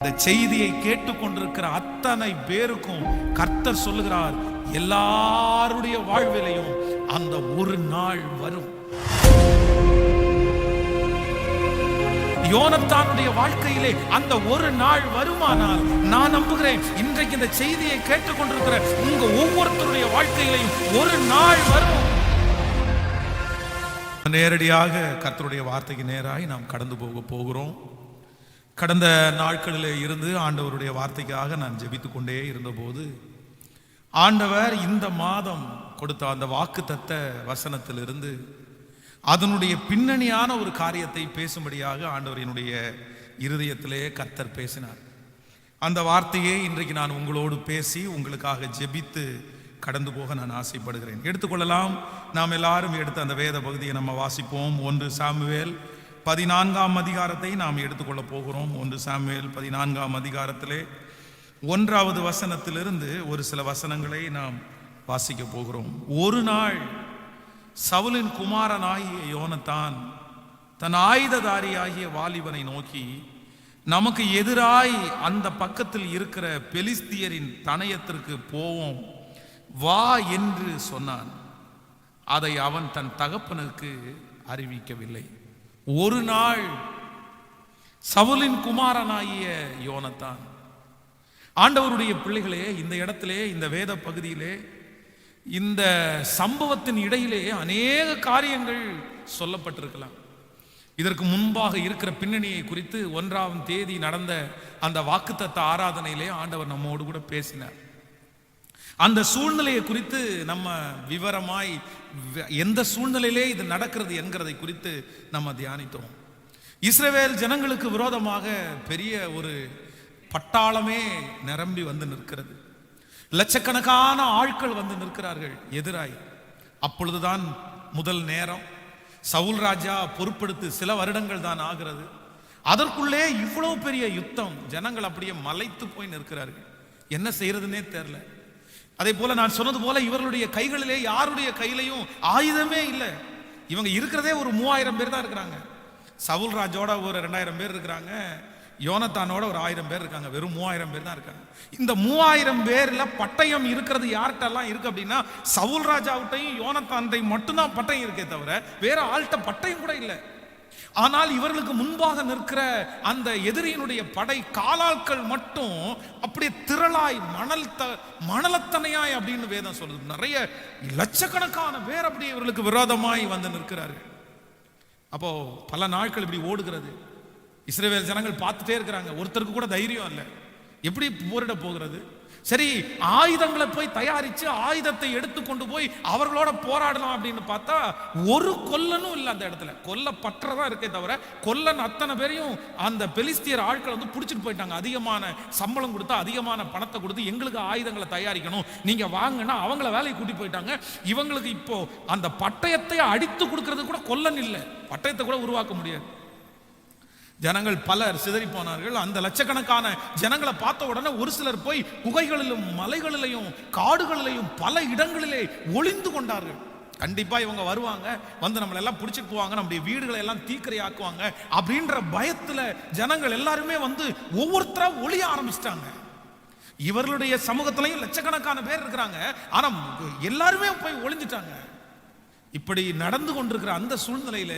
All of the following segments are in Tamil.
இந்த செய்தியை கேட்டுக்கொண்டிருக்கிற அத்தனை பேருக்கும் கர்த்தர் சொல்லுகிறார், எல்லாருடைய வாழ்விலையும் அந்த ஒரு நாள் வரும். யோனத்தானுடைய வாழ்க்கையிலே அந்த ஒரு நாள் வருமானால் நான் நம்புகிறேன், இன்றைக்கு இந்த செய்தியை கேட்டுக்கொண்டிருக்கிற உங்க ஒவ்வொருத்தருடைய வாழ்க்கையிலையும் ஒரு நாள் வரும். நேரடியாக கர்த்தருடைய வார்த்தைக்கு நேராய் நாம் கடந்து போகிறோம். கடந்த நாட்களில் இருந்து ஆண்டவருடைய வார்த்தைக்காக நான் ஜெபித்துக் கொண்டே இருந்தபோது ஆண்டவர் இந்த மாதம் கொடுத்த அந்த வாக்குத்தத்த வசனத்திலிருந்து அதனுடைய பின்னணியான ஒரு காரியத்தை பேசும்படியாக ஆண்டவர் என்னுடைய இருதயத்திலே கர்த்தர் பேசினார். அந்த வார்த்தையை இன்றைக்கு நான் உங்களோடு பேசி உங்களுக்காக ஜெபித்து கடந்து போக நான் ஆசைப்படுகிறேன். எடுத்துக்கொள்ளலாம். நாம் எல்லாரும் எடுத்த அந்த வேத பகுதியை நம்ம வாசிப்போம். 1 சாமுவேல் 14ஆம் அதிகாரத்தை நாம் எடுத்துக்கொள்ள போகிறோம். 1 சாமுவேல் 14ஆம் அதிகாரத்திலே 1வது வசனத்திலிருந்து ஒரு சில வசனங்களை நாம் வாசிக்க போகிறோம். ஒரு நாள் சவுலின் குமாரனாகிய யோனத்தான் தன் ஆயுததாரியாகிய வாலிபனை நோக்கி, நமக்கு எதிராய் அந்த பக்கத்தில் இருக்கிற பெலிஸ்தியரின் தனயத்திற்கு போவோம் வா என்று சொன்னான். அதை அவன் தன் தகப்பனுக்கு அறிவிக்கவில்லை. ஒரு நாள் சவுலின் குமாரனாகிய யோனத்தான். ஆண்டவருடைய பிள்ளைகளே, இந்த இடத்திலே, இந்த வேத பகுதியிலே, இந்த சம்பவத்தின் இடையிலே அநேக காரியங்கள் சொல்லப்பட்டிருக்கலாம். இதற்கு முன்பாக இருக்கிற பின்னணியை குறித்து 1ஆம் தேதி நடந்த அந்த வாக்குத்தத்த ஆராதனையிலே ஆண்டவர் நம்மோடு கூட பேசினார். அந்த சூழ்நிலையை குறித்து நம்ம விவரமாய் எந்த சூழ்நிலையிலே இது நடக்கிறது என்கிறதை குறித்து நம்ம தியானித்தோம். இஸ்ரவேல் ஜனங்களுக்கு விரோதமாக பெரிய ஒரு பட்டாளமே நிரம்பி வந்து நிற்கிறது. லட்சக்கணக்கான ஆட்கள் வந்து நிற்கிறார்கள் எதிராய். அப்பொழுதுதான் முதல் நேரம். சவுல் ராஜா பொறுப்படுத்து சில வருடங்கள் தான் ஆகிறது. அதற்குள்ளே இவ்வளவு பெரிய யுத்தம். ஜனங்கள் அப்படியே மலைத்து போய் நிற்கிறார்கள். என்ன செய்யறதுன்னே தெரியல. அதே போல நான் சொன்னது போல இவர்களுடைய கைகளிலே யாருடைய கையிலையும் ஆயுதமே இல்லை. இவங்க இருக்கிறதே ஒரு 3000 பேர் தான் இருக்கிறாங்க. சவுல் ராஜோட ஒரு 2000 பேர் இருக்கிறாங்க. யோனத்தானோட ஒரு 1000 பேர் இருக்காங்க. வெறும் 3000 பேர் தான் இருக்காங்க. இந்த 3000 பேர்ல பட்டயம் இருக்கிறது யார்கிட்டலாம் இருக்கு அப்படின்னா, சவுல் ராஜாவிட்டையும் யோனத்தான்டையும் மட்டும்தான் பட்டயம் இருக்கே தவிர வேற ஆள்கிட்ட பட்டயம் கூட இல்லை. ஆனால் இவர்களுக்கு முன்பாக நிற்கிற அந்த எதிரியினுடைய படை காலாட்கள் மட்டும் அப்படியே திரளாய் மணலத்தனையாய் அப்படின்னு வேதம் சொல்லுது. நிறைய லட்சக்கணக்கான பேர் அப்படியே இவர்களுக்கு விரோதமாய் வந்து நிற்கிறார்கள். அப்போ பல நாட்கள் இப்படி ஓடுகிறது. இஸ்ரவேல் ஜனங்கள் பார்த்துட்டே இருக்கிறாங்க. ஒருத்தருக்கு கூட தைரியம் இல்லை. எப்படி போரிட போகிறது? சரி, ஆயுதங்களை போய் தயாரிச்சு ஆயுதத்தை எடுத்து கொண்டு போய் அவர்களோட போராடலாம் அப்படின்னு பார்த்தா ஒரு கொல்லனும் இல்லை அந்த இடத்துல. கொல்லப்பட்டதான் இருக்கே தவிர கொல்லன் அத்தனை பேரையும் அந்த பெலிஸ்தியர் ஆட்கள் வந்து பிடிச்சிட்டு போயிட்டாங்க. அதிகமான சம்பளம் கொடுத்து அதிகமான பணத்தை கொடுத்து எங்களுக்கு ஆயுதங்களை தயாரிக்கணும், நீங்க வாங்கன்னா அவங்கள வேலையை கூட்டி போயிட்டாங்க. இவங்களுக்கு இப்போ அந்த பட்டயத்தை அடித்து கொடுக்கறது கூட கொல்லன் இல்லை. பட்டயத்தை கூட உருவாக்க முடியாது. ஜனங்கள் பலர் சிதறி போனார்கள். அந்த லட்சக்கணக்கான ஜனங்களை பார்த்த உடனே ஒரு சிலர் போய் குகைகளிலும் மலைகளிலையும் காடுகளிலையும் பல இடங்களிலே ஒளிந்து கொண்டார்கள். கண்டிப்பா இவங்க வருவாங்க, வந்து நம்மளை எல்லாம் பிடிச்சிட்டு போவாங்க, நம்முடைய வீடுகளை எல்லாம் தீக்கிரையாக்குவாங்க அப்படின்ற பயத்துல ஜனங்கள் எல்லாருமே வந்து ஒவ்வொருத்தரா ஒளிய ஆரம்பிச்சிட்டாங்க. இவர்களுடைய சமூகத்திலையும் லட்சக்கணக்கான பேர் இருக்கிறாங்க. ஆனா எல்லாருமே போய் ஒளிஞ்சிட்டாங்க. இப்படி நடந்து கொண்டிருக்கிற அந்த சூழ்நிலையில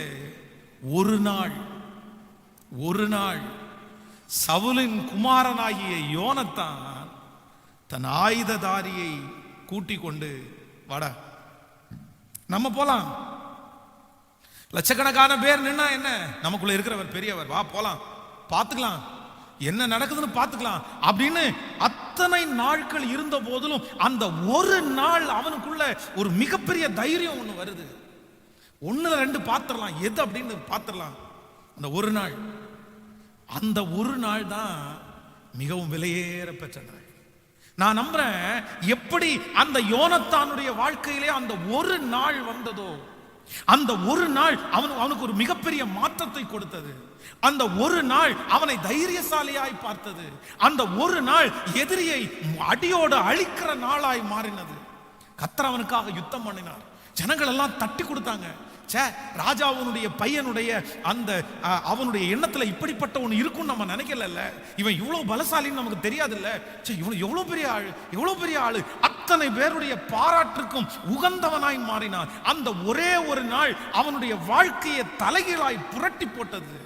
ஒரு நாள் சவுலின் குமாரனாகிய யோனத்தான் தன் ஆயுததாரியை கூட்டிக் கொண்டு, வாடா நம்ம போலாம், லட்சக்கணக்கான பேர் நின்னா என்ன, நமக்குள்ள இருக்கிறவர் பெரியவர், வா போலாம், பார்த்துக்கலாம், என்ன நடக்குதுன்னு பார்த்துக்கலாம் அப்படின்னு அத்தனை நாட்கள் இருந்த போதிலும் அந்த ஒரு நாள் அவனுக்குள்ள ஒரு மிகப்பெரிய தைரியம் ஒண்ணு வருது. 1-2 பார்த்துடலாம், எது அப்படின்னு பார்த்துடலாம். அந்த ஒரு நாள் தான் மிகவும் விலையேற பெற்ற நாள். நான் நம்புறேன், எப்படி அந்த யோனத்தானுடைய வாழ்க்கையிலே அந்த ஒரு நாள் வந்ததோ, அந்த ஒரு நாள் அவனுக்கு ஒரு மிகப்பெரிய மாற்றத்தை கொடுத்தது. அந்த ஒரு நாள் அவனை தைரியசாலியாய் பார்த்தது. அந்த ஒரு நாள் எதிரியை அடியோடு அழிக்கிற நாளாய் மாறினது. கர்த்தர் அவனுக்காக யுத்தம் பண்ணினார். ஜனங்கள் எல்லாம் தட்டி கொடுத்தாங்க. சே, ராஜாவுடைய பையனுடைய அந்த அவனுடைய எண்ணத்துல இப்படிப்பட்ட ஒன்று இருக்கும் நம்ம நினைக்கல. இவன் இவ்வளவு பலசாலின்னு நமக்கு தெரியாது இல்ல. இவன் எவ்வளவு பெரிய ஆளு, எவ்வளவு பெரிய ஆளு. அத்தனை பேருடைய பாராட்டுக்கும் உகந்தவனாய் மாறினான். அந்த ஒரே ஒரு நாள் அவனுடைய வாழ்க்கையை தலைகீழாய் புரட்டி போட்டது.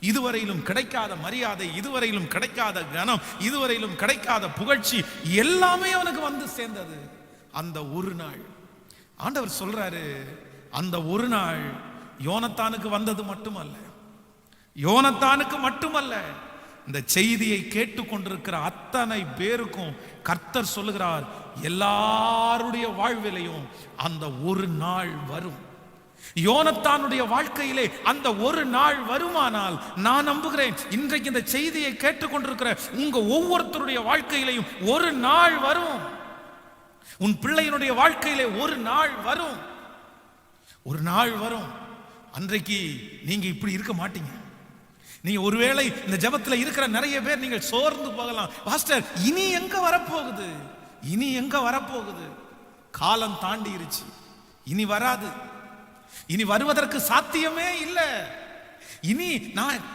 இதுவரையிலும் கிடைக்காத மரியாதை, இதுவரையிலும் கிடைக்காத கனம், இதுவரையிலும் கிடைக்காத புகழ்ச்சி எல்லாமே அவனுக்கு வந்து சேர்ந்தது அந்த ஒரு நாள். ஆண்டவர் சொல்றாரு, அந்த ஒரு நாள் யோனத்தானுக்கு வந்தது மட்டுமல்ல, யோனத்தானுக்கு மட்டுமல்ல, இந்த செய்தியை கேட்டுக்கொண்டிருக்கிற அத்தனை பேருக்கும் கர்த்தர் சொல்லுகிறார், எல்லாருடைய வாழ்விலையும் அந்த ஒரு நாள் வரும். யோனத்தானுடைய வாழ்க்கையிலே அந்த ஒரு நாள் வருமானால் நான் நம்புகிறேன், இன்றைக்கு இந்த செய்தியை கேட்டுக்கொண்டிருக்கிற உங்க ஒவ்வொருத்தருடைய வாழ்க்கையிலையும் ஒரு நாள் வரும். உன் பிள்ளையினுடைய வாழ்க்கையிலே ஒரு நாள் வரும், ஒரு நாள் வரும். அன்றைக்கு நீங்க இப்படி இருக்க மாட்டீங்க. நீங்க ஒருவேளை இந்த ஜெபத்துல இருக்கிற நிறைய பேர் நீங்கள் சோர்ந்து போகலாம். பாஸ்டர், இனி எங்க வரப்போகுது, இனி எங்க வரப்போகுது, காலம் தாண்டிருச்சு, இனி வராது, இனி வருவதற்கு சாத்தியமே இல்லை. இனி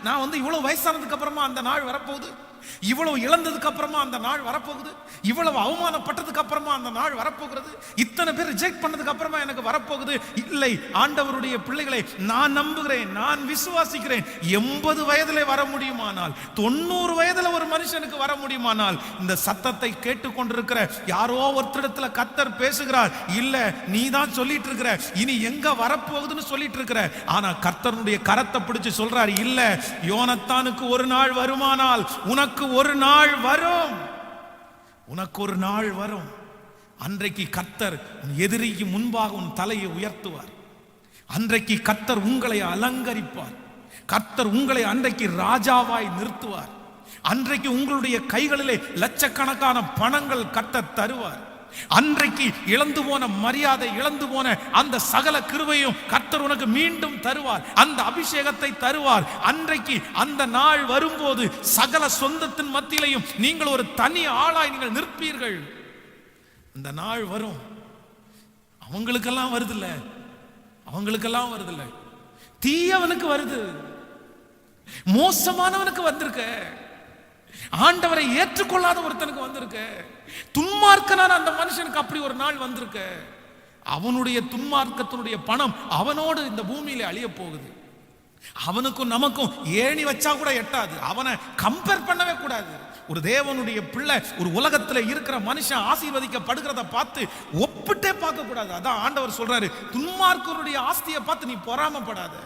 நான் வந்து இவ்வளவு வயசானதுக்கு அப்புறமா அந்த நாள் வரப்போகுது, இவ்வளவு இழந்ததுக்கு அப்புறமா அந்த நாள் வரப்போகுது, இவ்வளவு அவமானப்பட்டதுக்கு அப்புறமா அந்த நாள் வரப்போகிறது, இத்தனை பேர் ரிஜெக்ட் பண்ணதுக்கு அப்புறமா எனக்கு வரப்போகுது. இல்லை, ஆண்டவருடைய பிள்ளைகளை நான் நம்புகிறேன், நான் விசுவாசிக்கிறேன். 80 வயதிலே வர முடியுமானால், 90 வயதுல ஒரு மனுஷனுக்கு வர முடியுமானால், இந்த சத்தத்தை கேட்டுக்கொண்டிருக்கிற யாரோ ஒருத்தரிடத்துல கர்த்தர் பேசுகிறார். இல்ல, நீ தான் சொல்லிட்டு இருக்கிற இனி எங்க வரப்போகுதுன்னு சொல்லிட்டு இருக்கிற. ஆனா கர்த்தருடைய கரத்தை பிடிச்சு சொல்றார், இல்ல, யோனத்தானுக்கு ஒரு நாள் வருமானால் உனக்கு ஒரு நாள் வரும், உனக்கு ஒரு நாள் வரும். அன்றைக்கு கர்த்தர் உன் எதிரிக்கு முன்பாக உன் தலையை உயர்த்துவார். அன்றைக்கு கர்த்தர் உங்களை அலங்கரிப்பார். கர்த்தர் உங்களை அன்றைக்கு ராஜாவாய் நிறுத்துவார். அன்றைக்கு உங்களுடைய கைகளிலே லட்சக்கணக்கான பணங்கள் கர்த்தர் தருவார். அன்றைக்கு இழந்து போன மரியாதை, இழந்து போன அந்த சகல கிருபையும் கர்த்தர் உனக்கு மீண்டும் தருவார். அந்த அபிஷேகத்தை தருவார். அன்றைக்கு அந்த நாள் வரும்போது சகல சொந்தத்தின் மத்தியிலையும் நீங்கள் ஒரு தனி ஆளாய் நீங்கள் நிற்பீர்கள். அந்த நாள் வரும். அவங்களுக்கெல்லாம் வருதில்ல, அவங்களுக்கெல்லாம் வருதில்ல, தீயவனுக்கு வருது, மோசமானவனுக்கு வந்திருக்க, ஆண்டவரை ஏற்றுக்கொள்ளாத ஒருத்தனுக்கு வந்திருக்க, துன்மார்க்கனான அந்த மனுஷனுக்கு அப்படி ஒரு நாள் வந்திருக்க. அவனுடைய துன்மார்க்கத்தினுடைய பணம் அவனோடு இந்த பூமியில அழிய போகுது. அவனுக்கும் நமக்கும் ஏணி வச்சா கூட எட்டாது. அவனை கம்பேர் பண்ணவே கூடாது. ஒரு தேவனுடைய பிள்ளை ஒரு உலகத்துல இருக்கிற மனுஷன் ஆசீர்வதிக்கப்படுகிறத பார்த்து ஒப்பிட்டே பார்க்க கூடாது. அதான் ஆண்டவர் சொல்றாரு, துன்மார்க்கருடைய ஆஸ்தியை பார்த்து நீ பொறாமப்படாத.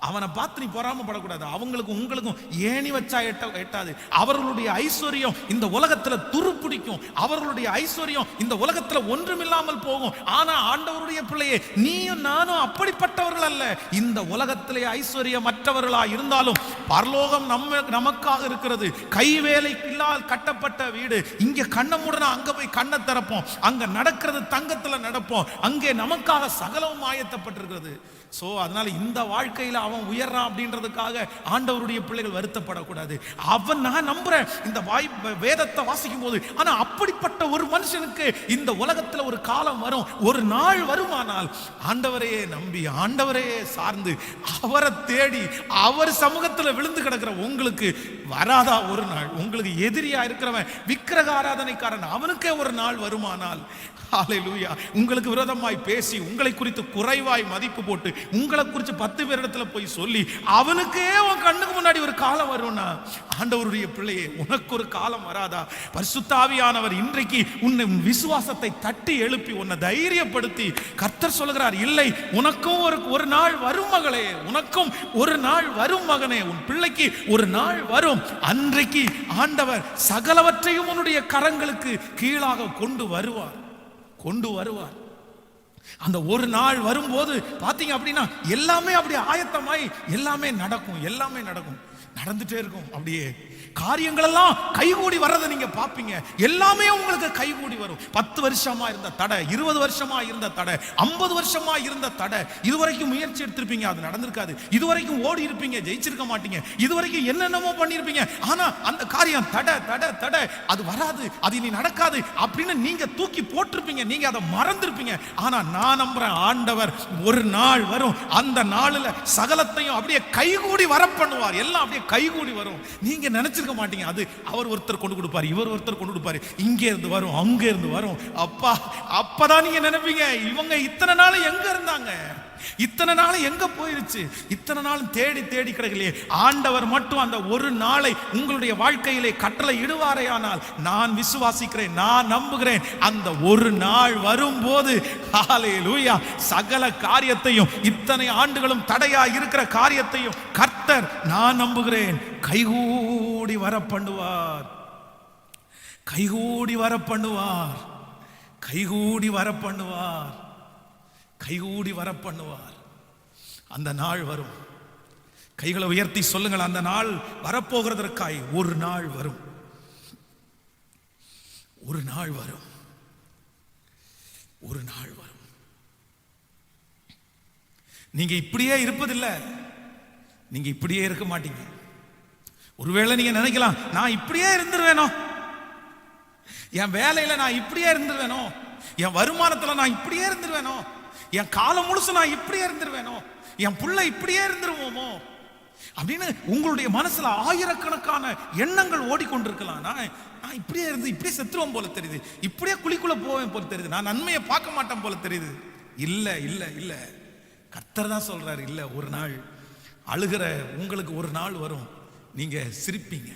அவனை பார்த்து நீ பொறாமப்படக்கூடாது. அவங்களுக்கும் உங்களுக்கும் ஏணி வச்சா எட்டாது. அவர்களுடைய ஐஸ்வர்யம் இந்த உலகத்துல துருப்பிடிக்கும். அவர்களுடைய ஐஸ்வர்யம் இந்த உலகத்துல ஒன்றுமில்லாமல் போகும். ஆனா ஆண்டவருடைய பிள்ளையே, நீயும் நானும் அப்படிப்பட்டவர்கள் அல்ல. இந்த உலகத்திலே ஐஸ்வர்யம் மற்றவர்களா இருந்தாலும் பரலோகம் நமக்காக இருக்கிறது. கைவேலைக்கில்லால் கட்டப்பட்ட வீடு. இங்க கண்ண மூடனா அங்க போய் கண்ணை திறப்போம். அங்க நடக்கிறது தங்கத்துல நடப்போம். அங்கே நமக்காக சகலவும் ஆயத்தப்பட்டிருக்கிறது. சோ அதனால இந்த வாழ்க்கையில அவன் உயர்றான் அப்படின்றதுக்காக ஆண்டவருடைய பிள்ளைகள் வருத்தப்படக்கூடாது. அவன் நான் நம்புறேன் இந்த வேதத்தை வாசிக்கும் போது. ஆனா அப்படிப்பட்ட ஒரு மனுஷனுக்கு இந்த உலகத்துல ஒரு காலம் வரும், ஒரு நாள் வருமானால் ஆண்டவரையே நம்பி, ஆண்டவரையே சார்ந்து, அவரை தேடி, அவர் சமூகத்துல விழுந்து கிடக்கிற உங்களுக்கு வராதா ஒரு நாள்? உங்களுக்கு எதிரியா இருக்கிறவன் விக்கிரக ஆராதனைக்காரன், அவனுக்கே ஒரு நாள் வருமானால், ஹல்லேலூயா, உங்களுக்கு விரோதமாய் பேசி, உங்களை குறித்து குறைவாய் மதிப்பு போட்டு, உங்களை குறித்து 10 பேரிடத்துல போய் சொல்லி, அவனுக்கே உன் கண்ணுக்கு முன்னாடி ஒரு காலம் வரும்னா, ஆண்டவருடைய பிள்ளையே, உனக்கு ஒரு காலம் வராதா? பரிசுத்த ஆவியானவர் இன்றைக்கு உன்னை விசுவாசத்தை தட்டி எழுப்பி உன்னை தைரியப்படுத்தி கர்த்தர் சொல்கிறார், இல்லை, உனக்கும் ஒரு நாள் வரும் மகளே, உனக்கும் ஒரு நாள் வரும் மகனே, உன் பிள்ளைக்கு ஒரு நாள் வரும். அன்றைக்கு ஆண்டவர் சகலவற்றையும் உன்னுடைய கரங்களுக்கு கீழாக கொண்டு வருவார், கொண்டு வருவார். அந்த ஒரு நாள் வரும்போது பாத்தீங்க அப்படின்னா எல்லாமே அப்படி ஆயத்தமாய் எல்லாமே நடக்கும், எல்லாமே நடக்கும். நடந்துட்டே இருக்கும். அப்படியே காரியங்கள் எல்லாம் கைகூடி வர்றதை நீங்க பாப்பீங்க. எல்லாமே உங்களுக்கு கைகூடி வரும். 10 வருஷமா இருந்த தடை, 20 வருஷமா இருந்த தடை, 50 வருஷமா இருந்த தடை, இதுவரைக்கும் முயற்சி எடுத்திருப்பீங்க, அது நடந்திருக்காது. இதுவரைக்கும் ஓடி இருப்பீங்க, ஜெயிச்சிருக்க மாட்டீங்க. இதுவரைக்கும் என்னென்னமோ பண்ணிருப்பீங்க, ஆனா அந்த காரியம் தடை தடை தடை, அது வராது, அது இனி நடக்காது அப்படின்னு நீங்க தூக்கி போட்டிருப்பீங்க. நீங்க அதை மறந்திருப்பீங்க. ஆனா நான் நம்புறேன், ஆண்டவர் ஒரு நாள் வரும், அந்த நாளில் சகலத்தையும் அப்படியே கைகூடி வர பண்ணுவார். எல்லாம் அப்படியே கைகூடி வரும். நீங்க நினைச்சிருக்க மாட்டீங்க. அது அவர் ஒருத்தர் கொண்டு கொடுப்பாரு, இவர் ஒருத்தர் கொண்டு கொடுப்பாரு, இங்கே இருந்து வரும், அங்க இருந்து வரும். அப்பா, அப்பதான் நீங்க நினைப்பீங்க, இவங்க இத்தனை நாள் எங்க இருந்தாங்க, இத்தனை நாள் எங்க போயிருச்சு, இத்தனை நாள் தேடி தேடி கிடைக்கலையே. ஆண்டவர் மட்டும் அந்த ஒரு நாளை உங்களுடைய வாழ்க்கையிலே கட்டளை இடுவாரே ஆனால், நான் விசுவாசிக்கிறேன், நான் நம்புகிறேன், அந்த ஒரு நாள் வரும்போது ஹல்லேலூயா, சகல காரியத்தையும், இத்தனை ஆண்டுகளும் தடையா இருக்கிற காரியத்தையும் கர்த்தர், நான் நம்புகிறேன், கைகூடி வர பண்ணுவார், கைகூடி வர பண்ணுவார், கைகூடி வர பண்ணுவார், கைகூடி வர பண்ணுவார். அந்த நாள் வரும். கைகளை உயர்த்தி சொல்லுங்கள், அந்த நாள் வரப்போகிறதற்காய் ஒரு நாள் வரும், ஒரு நாள் வரும், ஒரு நாள் வரும். நீங்க இப்படியே இருப்பதில்லை, நீங்க இப்படியே இருக்க மாட்டீங்க. ஒருவேளை நீங்க நினைக்கலாம், நான் இப்படியே இருந்துருவேனோ, என் வேலையில நான் இப்படியே இருந்துருவேனோ, என் வருமானத்துல நான் இப்படியே இருந்துருவேனோ, என் காலம் முழுசு நான் இப்படியே இருந்துருவேனோ, என் புள்ள இப்படியே இருந்துருவோமோ அப்படின்னு உங்களுடைய மனசுல ஆயிரக்கணக்கான எண்ணங்கள் ஓடிக்கொண்டிருக்கலாம். நான் இப்படியே இருந்து இப்படியே செத்துருவோம் போல தெரியுது, இப்படியே குழிக்குள்ள போவேன் போல தெரியுது, நான் நன்மையை பார்க்க மாட்டேன் போல தெரியுது. இல்ல இல்ல இல்ல, கர்த்தர் தான் சொல்றாரு, இல்ல, ஒரு நாள் அழுகிற உங்களுக்கு ஒரு நாள் வரும், நீங்க சிரிப்பீங்க.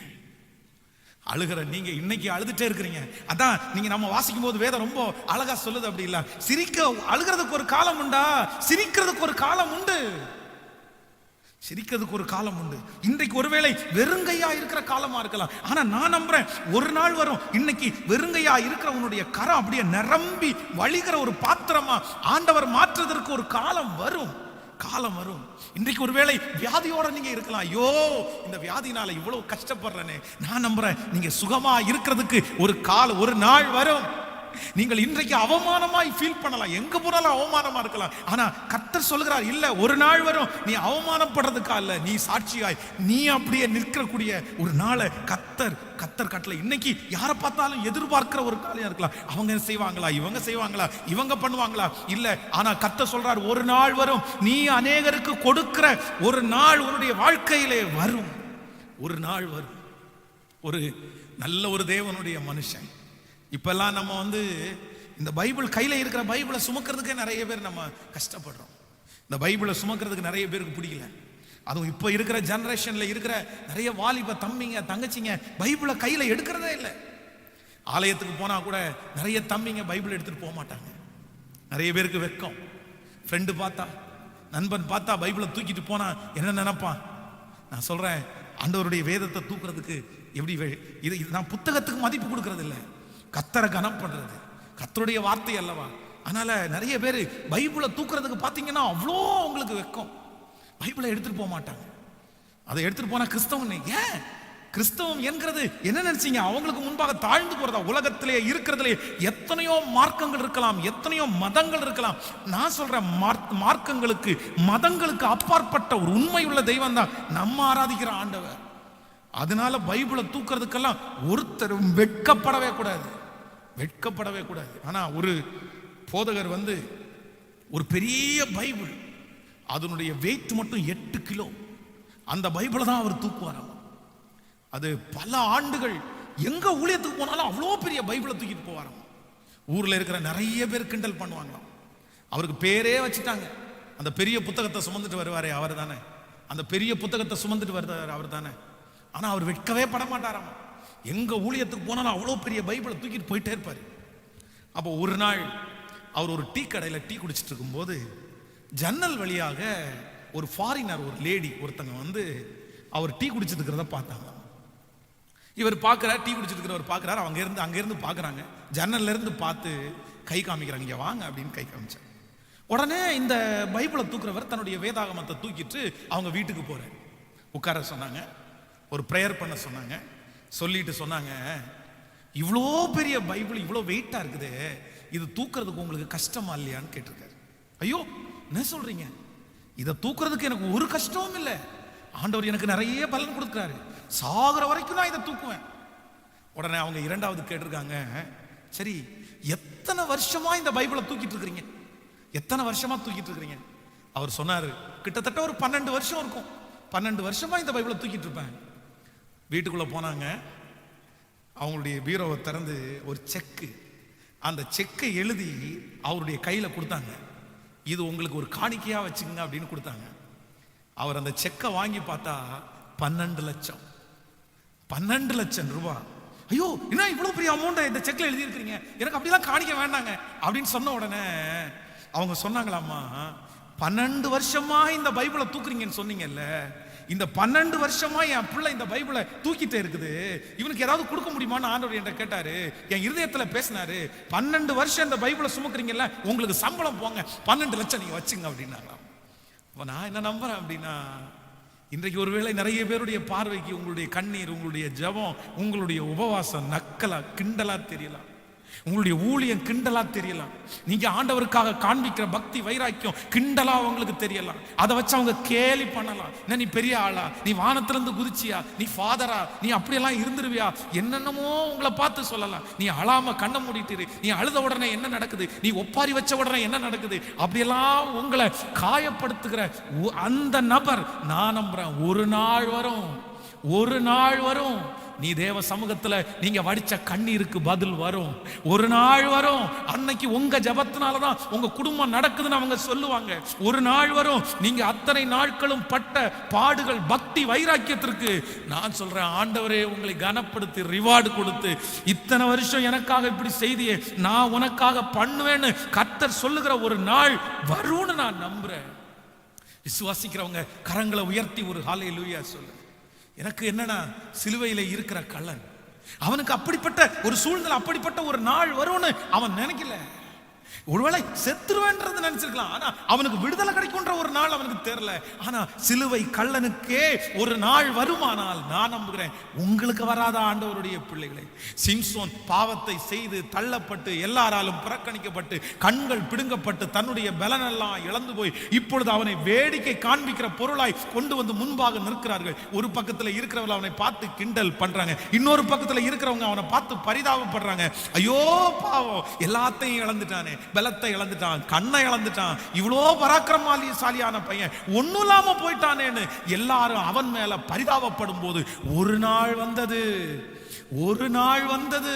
அழுகிற நீங்க இன்னைக்கு அழுதுட்டே இருக்கிறீங்க. அதான் நீங்க நம்ம வாசிக்கும் போது வேதம் ரொம்ப அழகா சொல்லுது, அப்படி இல்ல, சிரிக்க அழுகிறதுக்கு ஒரு காலம் உண்டா, சிரிக்கிறதுக்கு ஒரு காலம் உண்டு, சிரிக்கிறதுக்கு ஒரு காலம் உண்டு. இன்றைக்கு ஒருவேளை வெறுங்கையா இருக்கிற காலமா இருக்கலாம், ஆனா நான் நம்புறேன் ஒரு நாள் வரும், இன்னைக்கு வெறுங்கையா இருக்கிறவனுடைய கரம் அப்படியே நிரம்பி வழிகிற ஒரு பாத்திரமா ஆண்டவர் மாற்றுவதற்கு ஒரு காலம் வரும், காலம் வரும். இன்றைக்கு ஒருவேளை வியாதியோட நீங்க இருக்கலாம், ஐயோ இந்த வியாதினால இவ்வளவு கஷ்டப்படுறேனே. நான் நம்புறேன், நீங்க சுகமா இருக்கிறதுக்கு ஒரு நாள் வரும். நீங்கள் இன்றைக்கு அவமானமாய் ஃபீல் பண்ணலாம், எங்க போனாலும் அவமானமா இருக்கலாம், ஆனா கர்த்தர் சொல்கிறார், இல்ல, ஒரு நாள் வரும், நீ அவமானப்படுறதுக்கா இல்ல, நீ சாட்சியாய் நீ அப்படியே நிற்கக்கூடிய ஒரு நாளை கர்த்தர் கட்டளை. இன்னைக்கு யாரை பார்த்தாலும் எதிர்பார்க்கிற ஒரு காரியம் இருக்கலாம், அவங்க செய்வாங்களா, இவங்க செய்வாங்களா, இவங்க பண்ணுவாங்களா, இல்ல, ஆனா கர்த்தர் சொல்றார், ஒரு நாள் வரும், நீ அநேகருக்கு கொடுக்கிற ஒரு நாள் உன்னுடைய வாழ்க்கையிலே வரும், ஒரு நாள் வரும். ஒரு நல்ல ஒரு தேவனுடைய மனுஷன். இப்பெல்லாம் நம்ம இந்த பைபிள் கையில் இருக்கிற பைபிளை சுமக்கிறதுக்கே நிறைய பேர் நம்ம கஷ்டப்படுறோம். இந்த பைபிளை சுமக்கிறதுக்கு நிறைய பேருக்கு பிடிக்கல. அதுவும் இப்போ இருக்கிற ஜெனரேஷன்ல இருக்கிற நிறைய வாலிப தம்பிங்க தங்கச்சிங்க பைபிளை கையில் எடுக்கிறதே இல்லை. ஆலயத்துக்கு போனா கூட நிறைய தம்பிங்க பைபிள் எடுத்துட்டு போக மாட்டாங்க. நிறைய பேருக்கு வெட்கம். ஃப்ரெண்டு பார்த்தா, நண்பன் பார்த்தா பைபிளை தூக்கிட்டு போனா என்ன நினைப்பான்? நான் சொல்றேன், ஆண்டவருடைய வேதத்தை தூக்குறதுக்கு எப்படி இது நான் புத்தகத்துக்கு மதிப்பு கொடுக்கறது இல்லை, கர்த்தரை கனம் பண்றது, கர்த்தருடைய வார்த்தை அல்லவா. அதனால நிறைய பேர் பைபிளை தூக்குறதுக்கு பார்த்தீங்கன்னா அவ்வளோ உங்களுக்கு வெட்கம், பைபிளை எடுத்துட்டு போக மாட்டாங்க. அதை எடுத்துட்டு போனா கிறிஸ்தவன். ஏன் கிறிஸ்தவம் என்கிறது என்ன நினைச்சீங்க? அவங்களுக்கு முன்பாக தாழ்ந்து போறதா? உலகத்திலே இருக்கிறதுலே எத்தனையோ மார்க்கங்கள் இருக்கலாம், எத்தனையோ மதங்கள் இருக்கலாம். நான் சொல்றேன், மார்க்கங்களுக்கு மதங்களுக்கு அப்பாற்பட்ட ஒரு உண்மையுள்ள தெய்வம் தான் நம்ம ஆராதிக்கிற ஆண்டவர். அதனால பைபிளை தூக்குறதுக்கெல்லாம் ஒருத்தரும் வெட்கப்படவே கூடாது, வெட்கப்படவே கூடாது. ஆனா ஒரு போதகர் ஒரு பெரிய பைபிள், அதனுடைய வெயிட் மட்டும் 8 கிலோ, அந்த பைபிளை தான் அவர் தூக்குவாராம். அது பல ஆண்டுகள் எங்க ஊழியத்துக்கு போனாலும் அவ்வளோ பெரிய பைபிளை தூக்கிட்டு போவாராம். ஊர்ல இருக்கிற நிறைய பேர் கிண்டல் பண்ணுவாங்களாம். அவருக்கு பேரே வச்சுட்டாங்க, அந்த பெரிய புத்தகத்தை சுமந்துட்டு வருவாரே அவர் தானே, அந்த பெரிய புத்தகத்தை சுமந்துட்டு வருவார் அவர் தானே. ஆனா அவர் வெட்கவே பட மாட்டாராம். எங்க ஊழியத்துக்கு போனாலும் அவ்வளோ பெரிய பைபிளை தூக்கிட்டு போயிட்டே இருப்பாரு. அப்போ ஒரு நாள் அவர் ஒரு டீ கடையில் டீ குடிச்சிட்டு இருக்கும்போது ஜன்னல் வழியாக ஒரு ஃபாரினர், ஒரு லேடி ஒருத்தங்க அவர் டீ குடிச்சிட்டு இருக்கிறத பார்த்தாங்க. இவர் பார்க்குறாரு, டீ குடிச்சிட்டு இருக்கிறவர் பார்க்குறாரு, அங்கேருந்து பார்க்குறாங்க, ஜன்னல்ல இருந்து பார்த்து கை காமிக்கிறாங்க, இங்கே வாங்க அப்படின்னு கை காமிச்சாங்க. உடனே இந்த பைபிளை தூக்குறவர் தன்னுடைய வேதாகமத்தை தூக்கிட்டு அவங்க வீட்டுக்கு போறாரு. உட்கார சொன்னாங்க. ஒரு ப்ரேயர் பண்ண சொன்னாங்க. சொல்லிட்டு சொன்னாங்க, இவ்வளோ பெரிய பைபிள் இவ்வளோ வெயிட்டா இருக்குது, இது தூக்குறதுக்கு உங்களுக்கு கஷ்டமா இல்லையான்னு கேட்டிருக்காரு. ஐயோ என்ன சொல்றீங்க, இதை தூக்குறதுக்கு எனக்கு ஒரு கஷ்டமும் இல்லை, ஆண்டவர் எனக்கு நிறைய பலன் கொடுக்குறாரு, சாகுற வரைக்கும் நான் இதை தூக்குவேன். உடனே அவங்க இரண்டாவது கேட்டிருக்காங்க, சரி எத்தனை வருஷமா இந்த பைபிளை தூக்கிட்டு இருக்கிறீங்க, எத்தனை வருஷமா தூக்கிட்டு இருக்கிறீங்க? அவர் சொன்னாரு, கிட்டத்தட்ட ஒரு 12 வருஷம் இருக்கும், 12 வருஷமா இந்த பைபிளை தூக்கிட்டு இருப்பேன். வீட்டுக்குள்ள போனாங்க, அவங்களுடைய பீரோவை திறந்து ஒரு செக்கு, அந்த செக்கை எழுதி அவருடைய கையில கொடுத்தாங்க. இது உங்களுக்கு ஒரு காணிக்கையா வச்சுங்க அப்படின்னு கொடுத்தாங்க. அவர் அந்த செக்கை வாங்கி பார்த்தா 12 லட்சம், 12 லட்சம் ரூபாய். ஐயோ என்ன இவ்வளவு பெரிய அமௌண்ட் இந்த செக்ல எழுதி இருக்கிறீங்க, எனக்கு அப்படிலாம் காணிக்க வேண்டாங்க அப்படின்னு சொன்ன உடனே அவங்க சொன்னாங்களாமா, 12 வருஷமா இந்த பைபிளை தூக்குறீங்கன்னு சொன்னீங்கல்ல, இந்த 12 வருஷமா என் பிள்ளை இந்த பைபிளை தூக்கிட்டே இருக்குது, இவனுக்கு ஏதாவது கொடுக்க முடியுமான்னு ஆண்டவர் என்கிட்ட கேட்டாரு, என் இருதயத்துல பேசினாரு, 12 வருஷம் இந்த பைபிளை சுமக்குறீங்கல்ல, உங்களுக்கு சம்பளம் போங்க, 12 லட்சம் நீங்க வச்சுங்க அப்படின்னாங்களாம். அப்ப நான் என்ன நம்புறேன் அப்படின்னா, இன்றைக்கு ஒருவேளை நிறைய பேருடைய பார்வைக்கு உங்களுடைய கண்ணீர், உங்களுடைய ஜெபம், உங்களுடைய உபவாசம் நக்கலா கிண்டலா தெரியலாம், உங்களுடைய ஊழியம் கிண்டலா தெரியலாம், நீங்க ஆண்டவருக்காக காண்பிக்கிற பக்தி வைராக்கியம் கிண்டலா உங்களுக்கு தெரியலாம், அதை வச்சு அவங்க கேலி பண்ணலாம், என்ன நீ பெரிய ஆளா, நீ வானத்திலிருந்து குதிச்சியா, நீ ஃபாதரா, நீ அப்படியெல்லாம் இருந்துருவியா, என்னென்னமோ உங்களை பார்த்து சொல்லலாம். நீ அழாம கண்ணை மூடிட்டு, நீ அழுத உடனே என்ன நடக்குது, நீ ஒப்பாரி வச்ச உடனே என்ன நடக்குது, அப்படியெல்லாம் உங்களை காயப்படுத்துகிற அந்த நபர், நான் நம்புறேன் ஒரு நாள் வரும், ஒரு நாள் வரும், நீ தேவ சமூகத்துல நீங்க வடிச்ச கண்ணீருக்கு பதில் வரும், ஒரு நாள் வரும். அன்னைக்கு உங்க ஜபத்தினாலதான் உங்க குடும்பம் நடக்குதுன்னு அவங்க சொல்லுவாங்க. ஒரு நாள் வரும், நீங்க அத்தனை நாட்களும் பட்ட பாடுகள் பக்தி வைராக்கியத்திற்கு நான் சொல்றேன், ஆண்டவரே உங்களை கனப்படுத்தி ரிவார்டு கொடுத்து, இத்தனை வருஷம் எனக்காக இப்படி செய்தியே, நான் உனக்காக பண்ணுவேன்னு கர்த்தர் சொல்லுகிற ஒரு நாள் வரும்னு நான் நம்புறேன். விசுவாசிக்கிறவங்க கரங்களை உயர்த்தி ஒரு ஹல்லேலூயா சொல்லு. எனக்கு என்னன்னா, சிலுவையில இருக்கிற கள்ளன், அவனுக்கு அப்படிப்பட்ட ஒரு சூழ்நிலை, அப்படிப்பட்ட ஒரு நாள் வரும்னு அவன் நினைக்கல. ஒருவேளை செத்துருவேன்றது நினைச்சிருக்கலாம், ஆனா அவனுக்கு விடுதலை கிடைக்கும்ன்ற ஒரு நாள் அவனுக்கு தெரியல. ஆனா சிலுவை கள்ளனுக்கே ஒரு நாள் வருமானால் நான் நம்புகிறேன் உங்களுக்கு வராத ஆண்டவருடைய பிள்ளைகளை. சிம்சோன் பாவத்தை செய்து தள்ளப்பட்டு எல்லாராலும் புறக்கணிக்கப்பட்டு கண்கள் பிடுங்கப்பட்டு தன்னுடைய பலனெல்லாம் இழந்து போய் இப்பொழுது அவனை வேடிக்கை காண்பிக்கிற பொருளாய் கொண்டு வந்து முன்பாக நிற்கிறார்கள். ஒரு பக்கத்துல இருக்கிறவங்க அவனை பார்த்து கிண்டல் பண்றாங்க, இன்னொரு பக்கத்துல இருக்கிறவங்க அவனை பார்த்து பரிதாபப்படுறாங்க. ஐயோ பாவம், எல்லாத்தையும் இழந்துட்டானே, பலத்தை இழந்துட்டான், கண்ணை இழந்துட்டான், இவ்வளோ பராக்கிரமசாலியான பையன் ஒன்னும் இல்லாம போயிட்டானேன்னு எல்லாரும் அவன் மேல பரிதாபப்படும் போது ஒரு நாள் வந்தது, ஒரு நாள் வந்தது.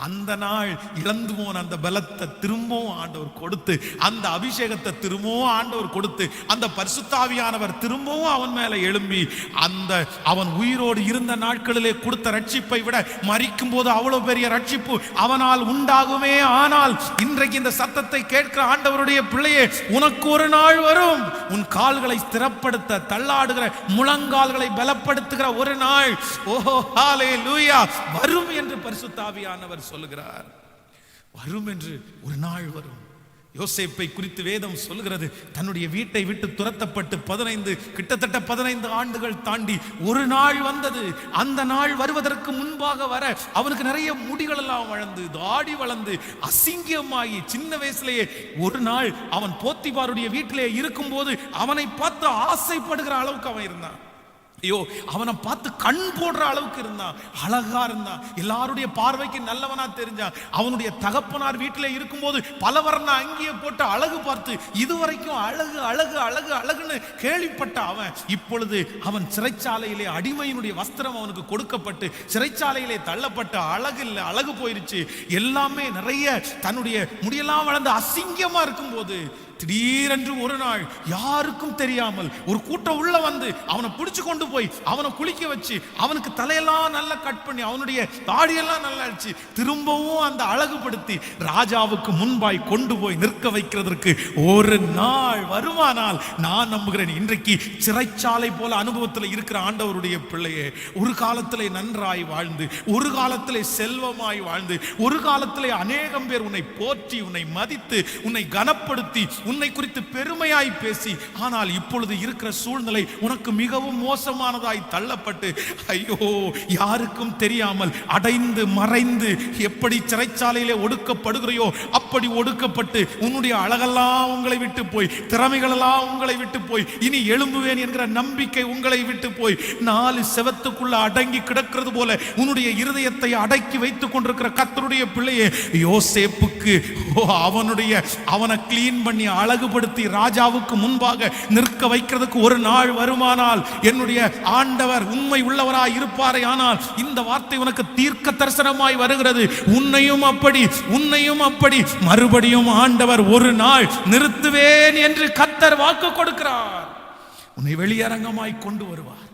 அந்த நாள் இழந்து போன அந்த பலத்தை திரும்பவும் ஆண்டவர் கொடுத்து, அந்த அபிஷேகத்தை திரும்பவும் ஆண்டவர் கொடுத்து, அந்த பரிசுத்தாவியானவர் திரும்பவும் அவன் மேல எழும்பி, அந்த அவன் உயிரோடு இருந்த நாட்களிலே கொடுத்த ரட்சிப்பை விட மரிக்கும் போது அவ்வளவு பெரிய ரட்சிப்பு அவனால் உண்டாகுமே. ஆனால் இன்றைக்கு இந்த சத்தத்தை கேட்கிற ஆண்டவருடைய பிள்ளையே, உனக்கு ஒரு நாள் வரும், உன் கால்களை ஸ்திரப்படுத்த தள்ளாடுகிற முழங்கால்களை பலப்படுத்துகிற ஒரு நாள், ஓஹோ ஹல்லேலூயா, வரும் என்று பரிசுத்தாவியானவர் சொல்லுகிறார். வரும் என்று ஒரு நாள் வரும். யோசேப்பை குறித்து வேதம் சொல்லுகிறது, தன்னுடைய வீட்டை விட்டு துரத்தப்பட்டு கிட்டத்தட்ட 15 ஆண்டுகள் தாண்டி ஒரு நாள் வந்தது. அந்த நாள் வருவதற்கு முன்பாக வர அவனுக்கு நிறைய முடிகள் எல்லாம் வளர்ந்து, தாடி வளர்ந்து, அசிங்கமாகி, சின்ன வயசுலேயே ஒரு நாள் அவன் போத்திபாருடைய வீட்டிலே இருக்கும் போது அவனை பார்த்து ஆசைப்படுகிற அளவுக்கு அவன் இருந்தான். ஐயோ, அவனை பார்த்து கண் போடுற அளவுக்கு இருந்தான், அழகா இருந்தான், எல்லாருடைய பார்வைக்கு நல்லவனா தெரிஞ்சான். அவனுடைய தகப்பனார் வீட்டிலே இருக்கும்போது பலவர்ண அங்கியை போட்டு அழகு பார்த்து இதுவரைக்கும் அழகு அழகு அழகு அழகுன்னு கேள்விப்பட்ட அவன் இப்பொழுது அவன் சிறைச்சாலையிலே அடிமையினுடைய வஸ்திரம் அவனுக்கு கொடுக்கப்பட்டு சிறைச்சாலையிலே தள்ளப்பட்டு அழகு இல்லை, அழகு போயிருச்சு, எல்லாமே நிறைய தன்னுடைய முடியெல்லாம் வளர்ந்து அசிங்கமா இருக்கும் போது திடீரென்று ஒரு நாள் யாருக்கும் தெரியாமல் ஒரு கூட்டம் உள்ள வந்து அவனை பிடிச்சு கொண்டு போய் அவனை குளிக்க வச்சு அவனுக்கு தலையெல்லாம் நல்லா கட் பண்ணி அவனுடைய தாடியெல்லாம் நல்லா அடிச்சு திரும்பவும் அந்த அழகுபடுத்தி ராஜாவுக்கு முன்பாய் கொண்டு போய் நிற்க வைக்கிறதற்கு ஒரு நாள் வருமானால் நான் நம்புகிறேன். இன்றைக்கு சிறைச்சாலை போல அனுபவத்தில் இருக்கிற ஆண்டவருடைய பிள்ளையே, ஒரு காலத்திலே நன்றாய் வாழ்ந்து, ஒரு காலத்திலே செல்வமாய் வாழ்ந்து, ஒரு காலத்திலே அநேகம் பேர் உன்னை போற்றி, உன்னை மதித்து, உன்னை கனப்படுத்தி உன்னை குறித்து பெருமையாய் பேசி, ஆனால் இப்பொழுது இருக்கிற சூழ்நிலை உனக்கு மிகவும் மோசமானதாய் தள்ளப்பட்டு, ஐயோ யாருக்கும் தெரியாமல் அடைந்து மறைந்து எப்படி சிறைச்சாலையிலே ஒடுக்கப்படுகிறையோ அப்படி ஒடுக்கப்பட்டு உன்னுடைய அழகெல்லாம் உங்களை விட்டு போய், திறமைகளெல்லாம் உங்களை விட்டு போய், இனி எழும்புவேன் என்கிற நம்பிக்கை உங்களை விட்டு போய் 4 செவத்துக்குள்ள அடங்கி கிடக்கிறது போல உன்னுடைய இருதயத்தை அடக்கி வைத்துக் கொண்டிருக்கிற கர்த்தருடைய பிள்ளையே, யோசேப்புக்கு அவனை கிளீன் பண்ணி அழகுபடுத்தி ராஜாவுக்கு முன்பாக நிற்க வைக்கிறதுக்கு ஒரு நாள் வருமானால், என்னுடைய ஆண்டவர் உண்மை உள்ளவராய் இருப்பாரே ஆனால், இந்த வார்த்தை உனக்கு தீர்க்க தரிசனமாய் வருகிறது. உன்னையும் அப்படி மறுபடியும் ஆண்டவர் ஒரு நாள் நிறுத்துவேன் என்று கர்த்தர் வாக்கு கொடுக்கிறார். உன்னை வெளியரங்கமாய் கொண்டு வருவார்.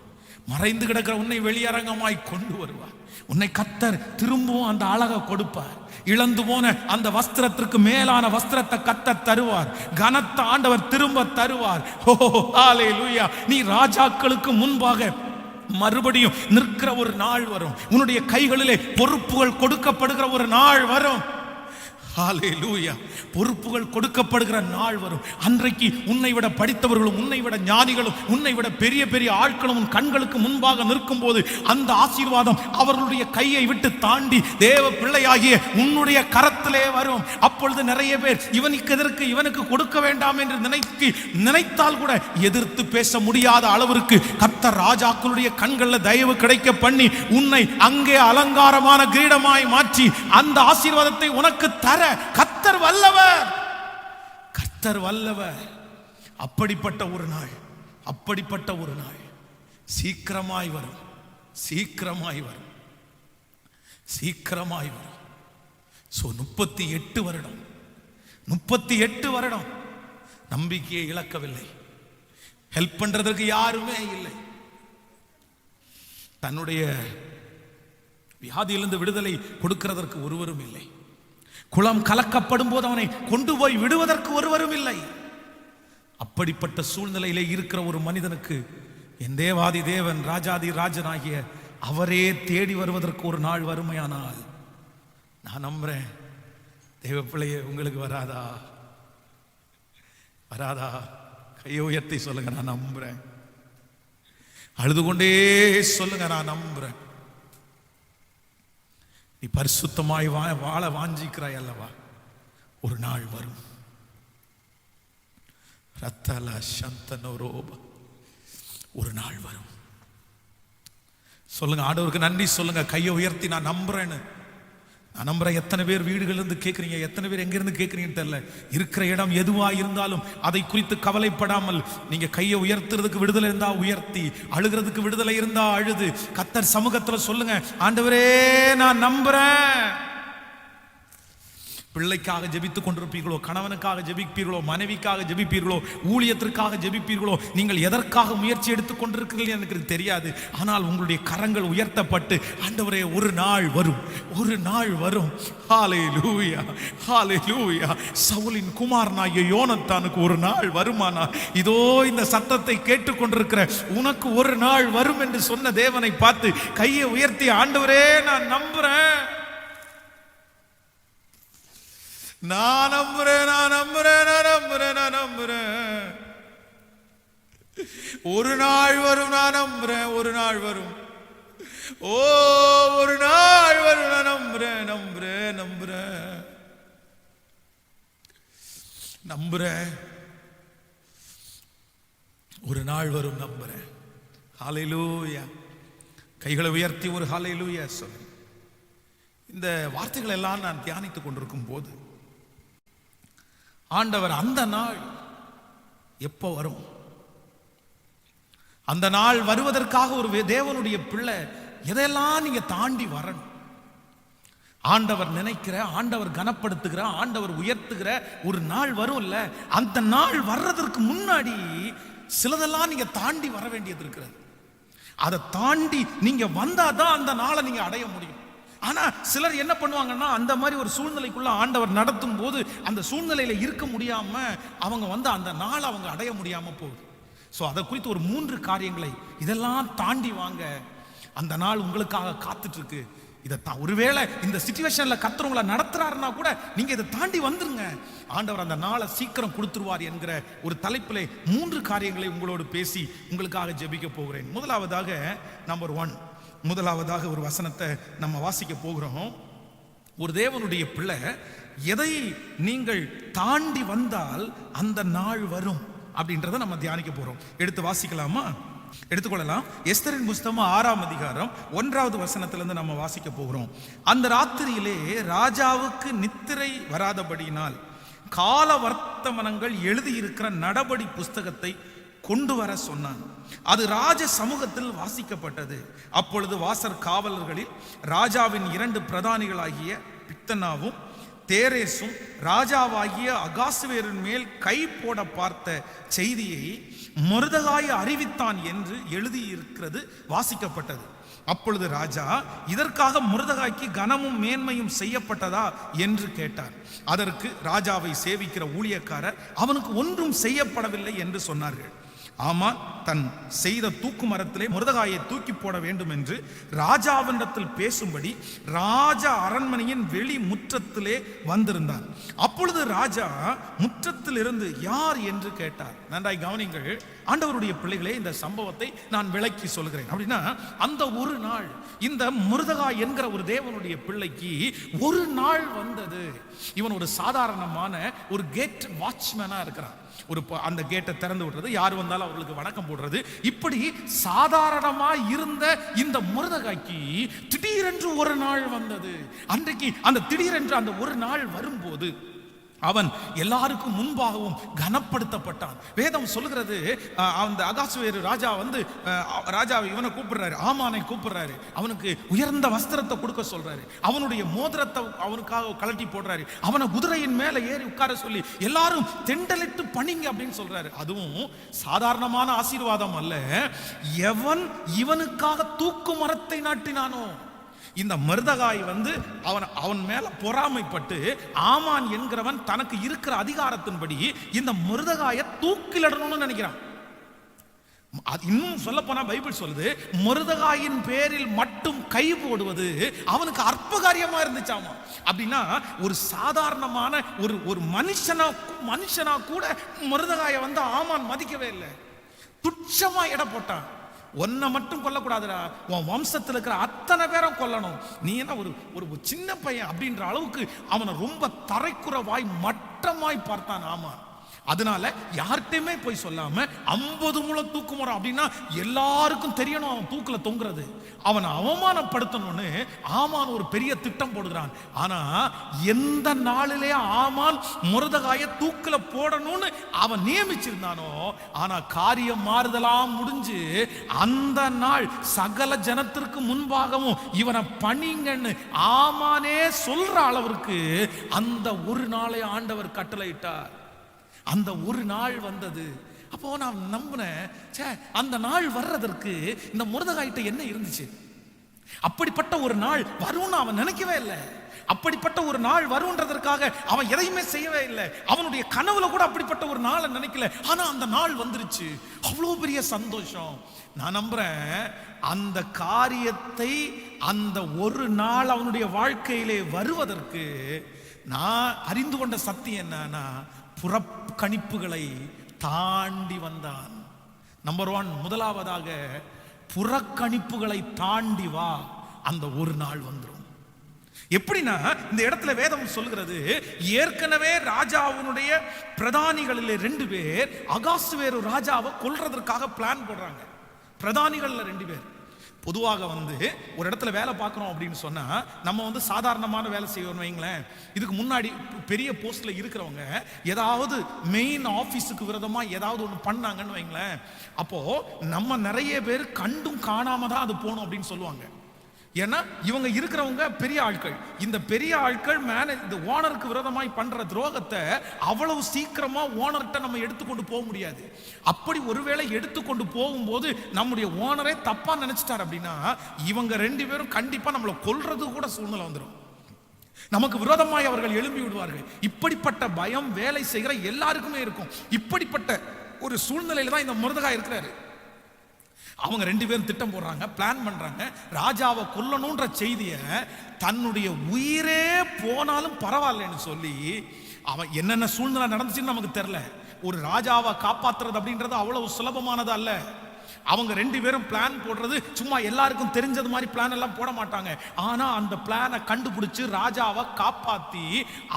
மறைந்து கிடக்கிற உன்னை வெளியரங்கமாய் கொண்டு வருவார். உன்னை கர்த்தர் திரும்பவும் அந்த அழகை கொடுப்பார். இழந்து போன அந்த வஸ்திரத்திற்கு மேலான வஸ்திரத்தை கர்த்தர் தருவார். கனத்த ஆண்டவர் திரும்ப தருவார். ஓ ஹல்லேலூயா. நீ ராஜாக்களுக்கு முன்பாக மறுபடியும் நிற்கிற ஒரு நாள் வரும். உன்னுடைய கைகளிலே பொறுப்புகள் கொடுக்கப்படுகிற ஒரு நாள் வரும். ஹல்லேலூயா. பொறுப்புகள் கொடுக்கப்படுகிற நாள் வரும். அன்றைக்கு உன்னை விட படித்தவர்களும், உன்னை விட ஞானிகளும், உன்னை விட பெரிய பெரிய ஆட்களும் உன் கண்களுக்கு முன்பாக நிற்கும் போது அந்த ஆசீர்வாதம் அவர்களுடைய கையை விட்டு தாண்டி தேவ பிள்ளையாகிய உன்னுடைய கரத்திலே வரும். அப்பொழுது நிறைய பேர் இவனுக்கு கொடுக்க வேண்டாம் என்று நினைத்தால் கூட எதிர்த்து பேச முடியாத அளவிற்கு கர்த்தர் ராஜாக்களுடைய கண்களில் தயவு கிடைக்க பண்ணி உன்னை அங்கே அலங்காரமான கிரீடமாய் மாற்றி அந்த ஆசீர்வாதத்தை உனக்கு தர கர்த்தர் வல்லவர். அப்படிப்பட்ட ஒரு நாள் சீக்கிரமாய் வரும். 38 வருடம் நம்பிக்கையை இழக்கவில்லை. ஹெல்ப் பண்றதற்கு யாருமே இல்லை. தன்னுடைய வியாதியிலிருந்து விடுதலை கொடுக்கிறதற்கு ஒருவரும் இல்லை. குளம் கலக்கப்படும் போது அவனை கொண்டு போய் விடுவதற்கு ஒருவரும் இல்லை. அப்படிப்பட்ட சூழ்நிலையிலே இருக்கிற ஒரு மனிதனுக்கு என் தேவாதி தேவன் ராஜாதி ராஜனாகிய அவரே தேடி வருவதற்கு ஒரு நாள் வறுமையானால், நான் நம்புறேன் தேவ பிள்ளையே, உங்களுக்கு வராதா? கையை உயர்த்தி சொல்லுங்க, நான் நம்புறேன். அழுது கொண்டே சொல்லுங்க, நான் நம்புறேன். நீ பரிசுத்தமாய் வாழ வாஞ்சிக்கிறாய் அல்லவா? ஒரு நாள் வரும். ஒரு நாள் வரும். சொல்லுங்க, ஆண்டவருக்கு நன்றி சொல்லுங்க. கையை உயர்த்தி நான் நம்புறேன்னு. நான் நம்புறேன். எத்தனை பேர் வீடுகளிலிருந்து கேட்குறீங்க, எத்தனை பேர் எங்கிருந்து கேட்குறீங்கன்னு தெரியல. இருக்கிற இடம் எதுவாக இருந்தாலும் அதை குறித்து கவலைப்படாமல் நீங்க கையை உயர்த்துறதுக்கு விடுதலை இருந்தா உயர்த்தி, அழுகிறதுக்கு விடுதலை இருந்தா அழுது கர்த்தர் சமூகத்தில் சொல்லுங்க, ஆண்டவரே நான் நம்புறேன். பிள்ளைக்காக ஜெபித்துக் கொண்டிருப்பீர்களோ, கணவனுக்காக ஜெபிப்பீர்களோ, மனைவிக்காக ஜெபிப்பீர்களோ, ஊழியத்திற்காக ஜெபிப்பீர்களோ, நீங்கள் எதற்காக முயற்சி எடுத்துக் கொண்டிருக்கிறீர்கள் எனக்கு தெரியாது. ஆனால் உங்களுடைய கரங்கள் உயர்த்தப்பட்டு, ஆண்டவரே ஒரு நாள் வரும். ஹல்லேலூயா, ஹல்லேலூயா. சவுலின் குமாரனாகிய யோனத்தானுக்கு ஒரு நாள் வருமானா, இதோ இந்த சத்தத்தை கேட்டுக்கொண்டிருக்கிற உனக்கு ஒரு நாள் வரும் என்று சொன்ன தேவனை பார்த்து கையை உயர்த்தி, ஆண்டவரே நான் நம்புறேன். நான் நம்புறேன். ஒரு நாள் வரும். நான் நம்புறேன். ஒரு நாள் வரும். ஓ ஒரு நாள் வரும். நான் நம்புறேன். ஒரு நாள் வரும். நம்புறேன். ஹல்லேலூயா. கைகளை உயர்த்தி ஒரு ஹல்லேலூயா சொல்லு. இந்த வார்த்தைகள் எல்லாம் நான் தியானித்துக் கொண்டிருக்கும் போது ஆண்டவர் அந்த நாள் எப்போ வரும்? அந்த நாள் வருவதற்காக ஒரு தேவனுடைய பிள்ளை எதையெல்லாம் நீங்க தாண்டி வரணும். ஆண்டவர் நினைக்கிற, ஆண்டவர் கனப்படுத்துகிற, ஆண்டவர் உயர்த்துகிற ஒரு நாள் வரும் இல்ல? அந்த நாள் வர்றதற்கு முன்னாடி சிலதெல்லாம் நீங்க தாண்டி வர வேண்டியது இருக்கிறது. அதை தாண்டி நீங்க வந்தாதான் அந்த நாளை நீங்க அடைய முடியும். ஆனா சிலர் என்ன பண்ணுவாங்கன்னா, அந்த மாதிரி ஒரு சூழ்நிலைக்குள்ள ஆண்டவர் நடத்தும் போது அந்த சூழ்நிலையில இருக்க முடியாம அவங்க அந்த நாள் அவங்க அடைய முடியாம போகுது. சோ அதை குறித்து ஒரு 3 காரியங்களை இதெல்லாம் தாண்டி வாங்க, அந்த நாள் உங்களுக்காக காத்துட்டு இருக்கு. இதை ஒருவேளை இந்த சிச்சுவேஷன்ல கர்த்தர் உங்களை நடத்துறாருன்னா கூட நீங்க இதை தாண்டி வந்துருங்க. ஆண்டவர் அந்த நாளை சீக்கிரம் கொடுத்துருவார் என்கிற ஒரு தலைப்பிலே 3 காரியங்களை உங்களோடு பேசி உங்களுக்காக ஜெபிக்க போகிறேன். முதலாவதாக நம்பர் 1, முதலாவதாக ஒரு வசனத்தை நம்ம வாசிக்க போகிறோம். ஒரு தேவனுடைய பிள்ளை, எதை நீங்கள் தாண்டி வந்தால் அந்த நாள் வரும் அப்படின்றத நம்ம தியானிக்க போறோம். எடுத்து வாசிக்கலாமா? எடுத்துக்கொள்ளலாம். எஸ்தரின் புஸ்தகம் 6ஆம் அதிகாரம் 1வது வசனத்திலிருந்து நம்ம வாசிக்க போகிறோம். அந்த ராத்திரியிலே ராஜாவுக்கு நித்திரை வராதபடியினால் கால வர்த்தமானங்கள் எழுதியிருக்கிற நடபடி புஸ்தகத்தை கொண்டு வர சொன்னான். அது ராஜ சமூகத்தில் வாசிக்கப்பட்டது. அப்பொழுது வாசற் காவலர்களில் ராஜாவின் 2 பிரதானிகளாகிய பித்தனாவும் தேரேசும் ராஜாவாகிய அகாசுவேரின் மேல் கை போட பார்த்த செய்தியை மொர்தெகாய் அறிவித்தான் என்று எழுதியிருக்கிறது வாசிக்கப்பட்டது. அப்பொழுது ராஜா, இதற்காக மொர்தெகாய்க்கு கனமும் மேன்மையும் செய்யப்பட்டதா என்று கேட்டார். அதற்கு ராஜாவை சேவிக்கிற ஊழியக்காரர், அவனுக்கு ஒன்றும் செய்யப்படவில்லை என்று சொன்னார்கள். ஆமான் தன் செய்த தூக்கு மரத்திலே மொர்தெகாயை தூக்கி போட வேண்டும் என்று ராஜாவினிடத்தில் பேசும்படி ராஜா அரண்மனையின் வெளி முற்றத்திலே வந்திருந்தான். அப்பொழுது ராஜா முற்றத்தில் இருந்து யார் என்று கேட்டார். நன்றாய் கவனிங்கள் ஆண்டவருடைய பிள்ளைகளே, இந்த சம்பவத்தை நான் விளக்கி சொல்கிறேன். அப்படின்னா அந்த ஒரு நாள் இந்த மொர்தெகாய் என்கிற ஒரு தேவனுடைய பிள்ளைக்கு ஒரு நாள் வந்தது. இவன் ஒரு சாதாரணமான ஒரு கேட் வாட்ச்மேனா இருக்கிறான். ஒரு அந்த கேட்டை திறந்து விடுறது, யார் வந்தாலும் அவர்களுக்கு வணக்கம் போடுறது, இப்படி சாதாரணமா இருந்த இந்த மொர்தெகாய்க்கு திடீரென்று ஒரு நாள் வந்தது. அன்றைக்கு அந்த திடீரென்று அந்த ஒரு நாள் வரும்போது அவன் எல்லாருக்கும் முன்பாகவும் கனப்படுத்தப்பட்டான். வேதம் சொல்லுகிறது, அந்த அகாசுவேரு ராஜா ராஜா இவனை கூப்பிடுறாரு, ஆமானை கூப்பிடுறாரு. அவனுக்கு உயர்ந்த வஸ்திரத்தை கொடுக்க சொல்றாரு. அவனுடைய மோதிரத்தை அவனுக்காக கழட்டி போடுறாரு. அவனை குதிரையின் மேல ஏறி உட்கார சொல்லி எல்லாரும் தெண்டலிட்டு பணிங்க அப்படின்னு சொல்றாரு. அதுவும் சாதாரணமான ஆசீர்வாதம் அல்ல. எவன் இவனுக்காக தூக்கு மரத்தை நாட்டினானோ, இந்த மொர்தெகாய் அவன் மேல பொறாமைப்பட்டு ஆமான் என்கிறவன் தனக்கு இருக்கிற அதிகாரத்தின்படி இந்த மொர்தெகாயை தூக்கிலிடணும்னு நினைக்கிறான். இன்னும் சொல்ல போனா பைபிள் சொல்லுது, மொர்தெகாயின் பேரில் மட்டும் கை போடுவது அவனுக்கு அற்ப காரியமா இருந்துச்சாமா. அப்படின்னா ஒரு சாதாரணமான ஒரு மனுஷனா கூட மொர்தெகாயை ஆமான் மதிக்கவே இல்லை, துச்சமா எடை போட்டான். ஒன்ன மட்டும் கொல்லக்கூடாதுடா, உன் வம்சத்தில் இருக்கிற அத்தனை பேரும் கொல்லணும். நீ என்ன ஒரு சின்ன பையன் அப்படின்ற அளவுக்கு அவனை ரொம்ப தரைக்குறவாய் மட்டமாய் பார்த்தான் ஆமான். அதனால யார்கிட்டயுமே போய் சொல்லாம 50 முழ தூக்கு மரம் அப்படின்னா எல்லாருக்கும் தெரியணும் அவன் தூக்குல தொங்குறது. அவனை அவமானப்படுத்தணும்னு ஆமான் ஒரு பெரிய திட்டம் போடுகிறான். ஆனா எந்த நாளிலே ஆமான் மொர்தெகாயை தூக்குல போடணும்னு அவன் நியமிச்சிருந்தானோ, ஆனா காரியம் மாறுதலாம் முடிஞ்சு அந்த நாள் சகல ஜனத்திற்கு முன்பாகவும் இவனை பணிங்கன்னு ஆமானே சொல்ற அளவிற்கு அந்த ஒரு நாளை ஆண்டவர் கட்டளையிட்டார். அந்த ஒரு நாள் வந்தது. அப்போ நான் நம்பினேன், அந்த நாள் வர்றதற்கு இந்த மொர்தெகாய்ட்ட என்ன இருந்துச்சு? அப்படிப்பட்ட ஒரு நாள் வரும்னு அவன் நினைக்கவே இல்லை. அப்படிப்பட்ட ஒரு நாள் வரும்ன்றதற்காக அவன் எதையுமே செய்யவே இல்லை. அவனுடைய கனவுல கூட அப்படிப்பட்ட ஒரு நாளை நினைக்கல. ஆனா அந்த நாள் வந்துருச்சு. அவ்வளோ பெரிய சந்தோஷம். நான் நம்புறேன், அந்த காரியத்தை அந்த ஒரு நாள் அவனுடைய வாழ்க்கையிலே வருவதற்கு நான் அறிந்து கொண்ட சத்தியம் என்னன்னா, புறக்கணிப்புகளை தாண்டி வந்தான். நம்பர் 1, முதலாவதாக புறக்கணிப்புகளை தாண்டி வா, அந்த ஒரு நாள் வந்துடும். எப்படின்னா இந்த இடத்துல வேதம் சொல்கிறது, ஏற்கனவே ராஜாவுடைய பிரதானிகளில் 2 பேர் அகாசுவேரு ராஜாவை கொல்றதற்காக பிளான் போடுறாங்க. பிரதானிகள்ல 2 பேர். பொதுவாக ஒரு இடத்துல வேலை பார்க்குறோம் அப்படின்னு சொன்னா நம்ம சாதாரணமான வேலை செய்வோம் வைங்களேன். இதுக்கு முன்னாடி பெரிய போஸ்ட்ல இருக்கிறவங்க ஏதாவது மெயின் ஆபீஸுக்கு விரோதமா ஏதாவது ஒன்று பண்ணாங்கன்னு வைங்களேன், அப்போ நம்ம நிறைய பேர் கண்டும் காணாம தான் அது போகணும் அப்படின்னு சொல்லுவாங்க. ஏன்னா இவங்க இருக்கிறவங்க பெரிய ஆட்கள். இந்த பெரிய ஆட்கள் இந்த ஓனருக்கு விரோதமாய் பண்ற துரோகத்தை அவ்வளவு சீக்கிரமா ஓனர்கிட்ட நம்ம எடுத்துக்கொண்டு போக முடியாது. அப்படி ஒருவேளை எடுத்துக்கொண்டு போகும்போது நம்முடைய ஓனரே தப்பா நினைச்சிட்டார் அப்படின்னா இவங்க 2 பேரும் கண்டிப்பா நம்மளை கொல்றது கூட சூழ்நிலை வந்துடும். நமக்கு விரோதமாய் அவர்கள் எழும்பி விடுவார்கள். இப்படிப்பட்ட பயம் வேலை செய்கிற எல்லாருக்குமே இருக்கும். இப்படிப்பட்ட ஒரு சூழ்நிலையில தான் இந்த மொர்தெகாய் இருக்கிறாரு. அவங்க 2 பேரும் திட்டம் போடுறாங்க, பிளான் பண்றாங்க. ராஜாவை கொல்லணும்ன்ற செய்தியை தன்னுடைய உயிரே போனாலும் பரவாயில்லைன்னு சொல்லி, அவன் என்னென்ன சூழ்நிலை நடந்துச்சுன்னு நமக்கு தெரியல. ஒரு ராஜாவை காப்பாத்துறது அப்படின்றது அவ்வளவு சுலபமானது அல்ல. அவங்க 2 பேரும் பிளான் போடுறது சும்மா எல்லாருக்கும் தெரிஞ்சது மாதிரி பிளான் எல்லாம் போட மாட்டாங்க. ஆனா அந்த பிளானை கண்டுபிடிச்சு ராஜாவை காப்பாத்தி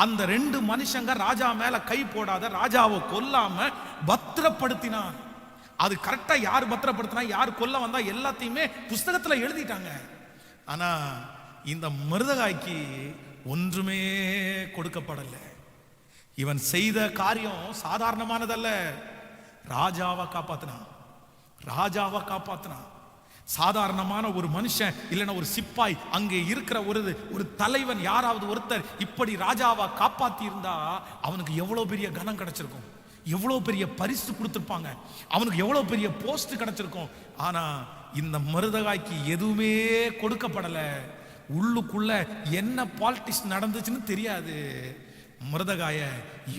அந்த 2 மனுஷங்க ராஜா மேல கை போடாத, ராஜாவை கொல்லாம பத்திரப்படுத்தினான். அது கரெக்டா யார் பத்திரப்படுத்தினா, யார் கொல்ல வந்தா எல்லாத்தையுமே புஸ்தகத்துல எழுதிட்டாங்க. ஆனா இந்த மருதகாய்க்கு ஒன்றுமே கொடுக்கப்படல. இவன் செய்த காரியம் சாதாரணமானதல்ல. ராஜாவை காப்பாத்தினான், ராஜாவை காப்பாத்தினான். சாதாரணமான ஒரு மனுஷன் இல்லைன்னா ஒரு சிப்பாய், அங்கே இருக்கிற ஒரு தலைவன், யாராவது ஒருத்தர் இப்படி ராஜாவை காப்பாத்தி இருந்தா அவனுக்கு எவ்வளவு பெரிய கனம் கிடைச்சிருக்கும், எவ்வளவு பெரிய பரிசு கொடுத்திருப்பாங்க, அவனுக்கு எவ்வளவு பெரிய போஸ்ட் கிடைச்சிருக்கும். ஆனா இந்த மருதகாய்க்கு எதுவுமே கொடுக்கப்படல. உள்ளுக்குள்ள என்ன பாலிடிக்ஸ் நடந்துச்சுன்னு தெரியாது. மருதகாய,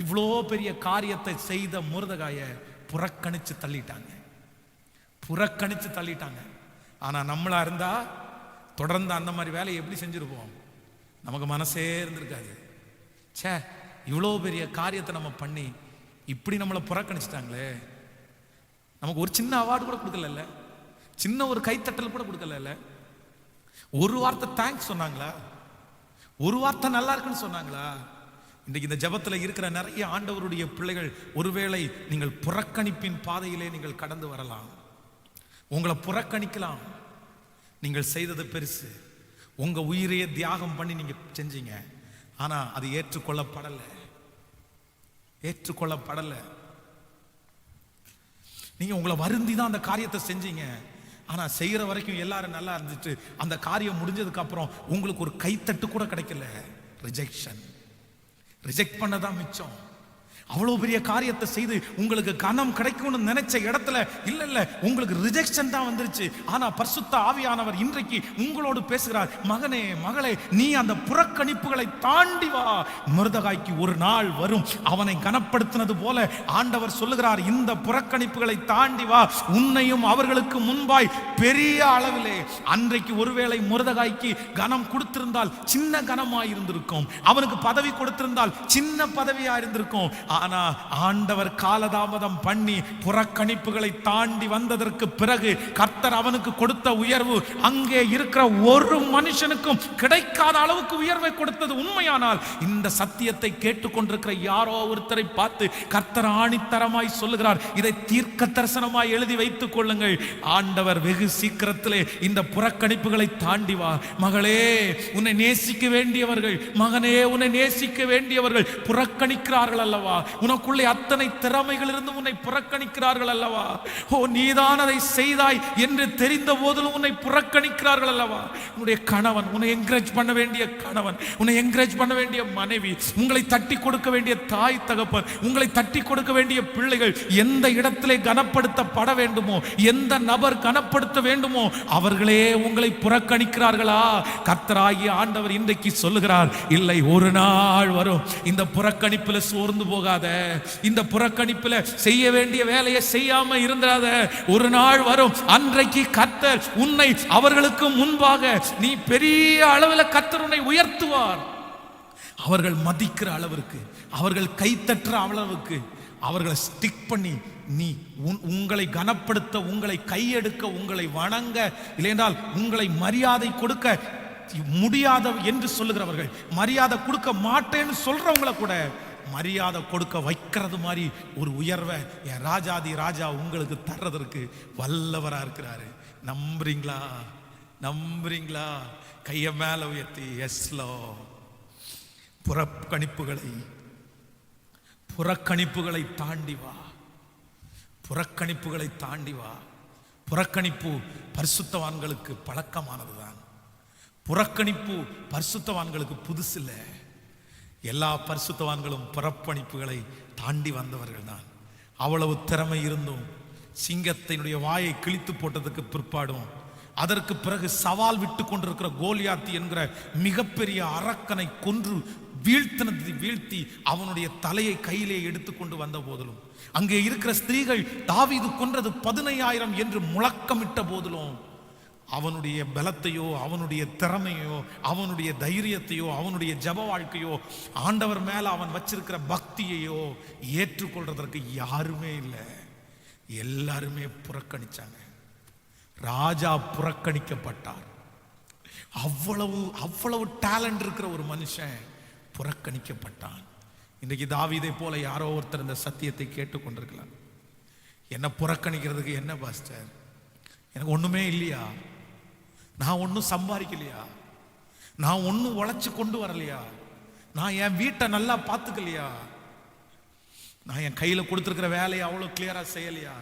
இவ்வளோ பெரிய காரியத்தை செய்த மருதகாய புறக்கணிச்சு தள்ளிட்டாங்க, புறக்கணிச்சு தள்ளிட்டாங்க. ஆனா நம்மளா இருந்தா தொடர்ந்து அந்த மாதிரி வேலையை எப்படி செஞ்சிருப்போம்? நமக்கு மனசே இருந்திருக்காது. சே, இவ்வளோ பெரிய காரியத்தை நம்ம பண்ணி இப்படி நம்மளை புறக்கணிச்சிட்டாங்களே. நமக்கு ஒரு சின்ன அவார்டு கூட கொடுக்கல, சின்ன ஒரு கைத்தட்டல் கூட கொடுக்கல. ஒரு வார்த்தை தேங்க்ஸ் சொன்னாங்களா? ஒரு வார்த்தை நல்லா இருக்குன்னு சொன்னாங்களா? இன்றைக்கு இந்த ஜெபத்தில் இருக்கிற நிறைய ஆண்டவருடைய பிள்ளைகள், ஒருவேளை நீங்கள் புறக்கணிப்பின் பாதையிலே நீங்கள் கடந்து வரலாம். உங்களை புறக்கணிக்கலாம். நீங்கள் செய்தது பெருசு, உங்க உயிரையே தியாகம் பண்ணி நீங்க செஞ்சீங்க. ஆனா அது ஏற்றுக்கொள்ளப்படல, ஏற்றுக்கொள்ளப்படல. நீங்க உங்களை வருந்தி தான் அந்த காரியத்தை செஞ்சீங்க. ஆனா செய்யற வரைக்கும் எல்லாரும் நல்லா இருந்துட்டு அந்த காரியம் முடிஞ்சதுக்கு அப்புறம் உங்களுக்கு ஒரு கைத்தட்டு கூட கிடைக்கல. ரிஜெக்ஷன், ரிஜெக்ட் பண்ணதான் மிச்சம். அவ்வளவு பெரிய காரியத்தை செய்து உங்களுக்கு கனம் கிடைக்கும்னு நினைச்ச இடத்துல இல்ல, உங்களுக்கு ரிஜெக்ஷன் தான் வந்துருச்சு. ஆனா பரிசுத்த ஆவியானவர் இன்றைக்கு உங்களோடு பேசுகிறார். மகனே, மகளே, நீ அந்த புறக்கணிப்புகளை தாண்டி வா. மருதகாய்க்கு ஒரு நாள் வரும், அவனை கனப்படுத்தினது போல ஆண்டவர் சொல்லுகிறார், இந்த புறக்கணிப்புகளை தாண்டி வா, உன்னையும் அவர்களுக்கு முன்பாய் பெரிய அளவிலே. அன்றைக்கு ஒருவேளை மருதகாய்க்கு கனம் கொடுத்திருந்தால் சின்ன கனமாய் இருந்திருக்கும், அவனுக்கு பதவி கொடுத்திருந்தால் சின்ன பதவியா இருந்திருக்கும். ஆனா ஆண்டவர் காலதாமதம் பண்ணி புறக்கணிப்புகளை தாண்டி வந்ததற்கு பிறகு கர்த்தர் அவனுக்கு கொடுத்த உயர்வு அங்கே இருக்கிற ஒரு மனுஷனுக்கும் கிடைக்காத அளவுக்கு உயர்வை கொடுத்தது உண்மையானால், இந்த சத்தியத்தை கேட்டுக்கொண்டிருக்கிற யாரோ ஒருத்தரை பார்த்து கர்த்தர் ஆணித்தரமாய் சொல்லுகிறார், இதை தீர்க்க தரிசனமாய் எழுதி வைத்துக் கொள்ளுங்கள். ஆண்டவர் வெகு சீக்கிரத்திலே இந்த புறக்கணிப்புகளை தாண்டி வா. மகளே, உன்னை நேசிக்க வேண்டியவர்கள், மகனே, உன்னை நேசிக்க வேண்டியவர்கள் புறக்கணிக்கிறார்கள் அல்லவா? உனக்குள்ளே அத்தனை திறமைகள் இருந்து உன்னை புறக்கணிக்கிறார்கள் அல்லவா? ஓ, நீதான் அதை செய்தாய் என்று தெரிந்த போதிலும் உன்னை புறக்கணிக்கிறார்கள் அல்லவா? உன்னுடைய கணவன், உன்னை என்கரேஜ் பண்ண வேண்டிய கணவன், உன்னை என்கரேஜ் பண்ண வேண்டிய மனைவி, உங்களை தட்டி கொடுக்க வேண்டிய தாய் தகப்பன், உங்களை தட்டி கொடுக்க வேண்டிய பிள்ளைகள் எந்த இடத்திலே கனப்படுத்தப்பட வேண்டுமோ, எந்த நபர் கனப்படுத்த வேண்டுமோ அவர்களே உங்களை புறக்கணிக்கிறார்களா? கர்த்தராகிய ஆண்டவர் இன்றைக்கு சொல்லுகிறார், இல்லை, ஒரு நாள் வரும், இந்த புறக்கணிப்பில் சோர்ந்து போகாத, இந்த புறக்கணிப்பில் செய்ய வேண்டிய வேலையை செய்யாம இருந்தாத. ஒரு நாள் வரும், அன்றைக்கு கர்த்தர் உன்னை அவர்களுக்கு முன்பாக நீ பெரிய அளவில் கர்த்தர் உன்னை உயர்த்துவார். அவர்கள் மதிக்கிற அளவிற்கு, அவர்கள் கைத்தட்டுற அளவுக்கு அவர்களை ஸ்டிக் பண்ணி நீ உங்களை கனப்படுத்த, உங்களை கையெடுக்க, உங்களை வணங்க, இல்லையென்றால் உங்களை மரியாதை கொடுக்க முடியாத என்று சொல்லுகிறவர்கள், மரியாதை கொடுக்க மாட்டேன்னு சொல்றவங்களை கூட மரியாதை கொடுக்க வைக்கிறது மாதிரி ஒரு உயர்வை என் ராஜாதி ராஜா உங்களுக்கு தர்றதற்கு வல்லவரா இருக்கிறாரு. நம்புறீங்களா? நம்புறீங்களா? கைய மேல உயர்த்தி எஸ்லோ. புறக்கணிப்புகளை தாண்டி வா, புறக்கணிப்புகளை தாண்டி வா. புறக்கணிப்பு பரிசுத்தவான்களுக்கு பழக்கமானதுதான். புறக்கணிப்பு பரிசுத்தவான்களுக்கு புதுசு இல்லை. எல்லா பரிசுத்தவான்களும் புறக்கணிப்புகளை தாண்டி வந்தவர்கள் தான். அவ்வளவு திறமை இருந்தும் சிங்கத்தினுடைய வாயை கிழித்து போட்டதுக்கு பிற்பாடும், அதற்கு பிறகு சவால் விட்டு கொண்டிருக்கிற கோலியாத்தி என்கிற மிகப்பெரிய அரக்கனை கொன்று வீழ்த்தி அவனுடைய தலையை கையிலே எடுத்துக்கொண்டு வந்த போதிலும், அங்கே இருக்கிற ஸ்திரீகள் தாவீது கொன்றது 15,000 என்று முழக்கமிட்ட போதிலும், அவனுடைய பலத்தையோ அவனுடைய திறமையோ அவனுடைய தைரியத்தையோ அவனுடைய ஜப வாழ்க்கையோ ஆண்டவர் மேல அவன் வச்சிருக்கிற பக்தியையோ ஏற்றுக்கொள்றதற்கு யாருமே இல்லை. எல்லாருமே புறக்கணிச்சாங்க. ராஜா புறக்கணிக்கப்பட்டார். அவ்வளவு டேலண்ட் இருக்கிற ஒரு மனுஷன் புறக்கணிக்கப்பட்டான். இன்றைக்கு தாவீதை போல யாரோ ஒருத்தர் இந்த சத்தியத்தை கேட்டுக்கொண்டிருக்கலாம். என்ன புறக்கணிக்கிறதுக்கு என்ன பாஸ்டர்? எனக்கு ஒண்ணுமே இல்லையா? நான் ஒன்றும் சம்பாதிக்கலையா? நான் ஒன்றும் உழைச்சு கொண்டு வரலையா? நான் என் வீட்டை நல்லா பார்த்துக்கலையா? நான் என் கையில் கொடுத்துருக்கிற வேலையை அவ்வளோ கிளியராக செய்யலையா?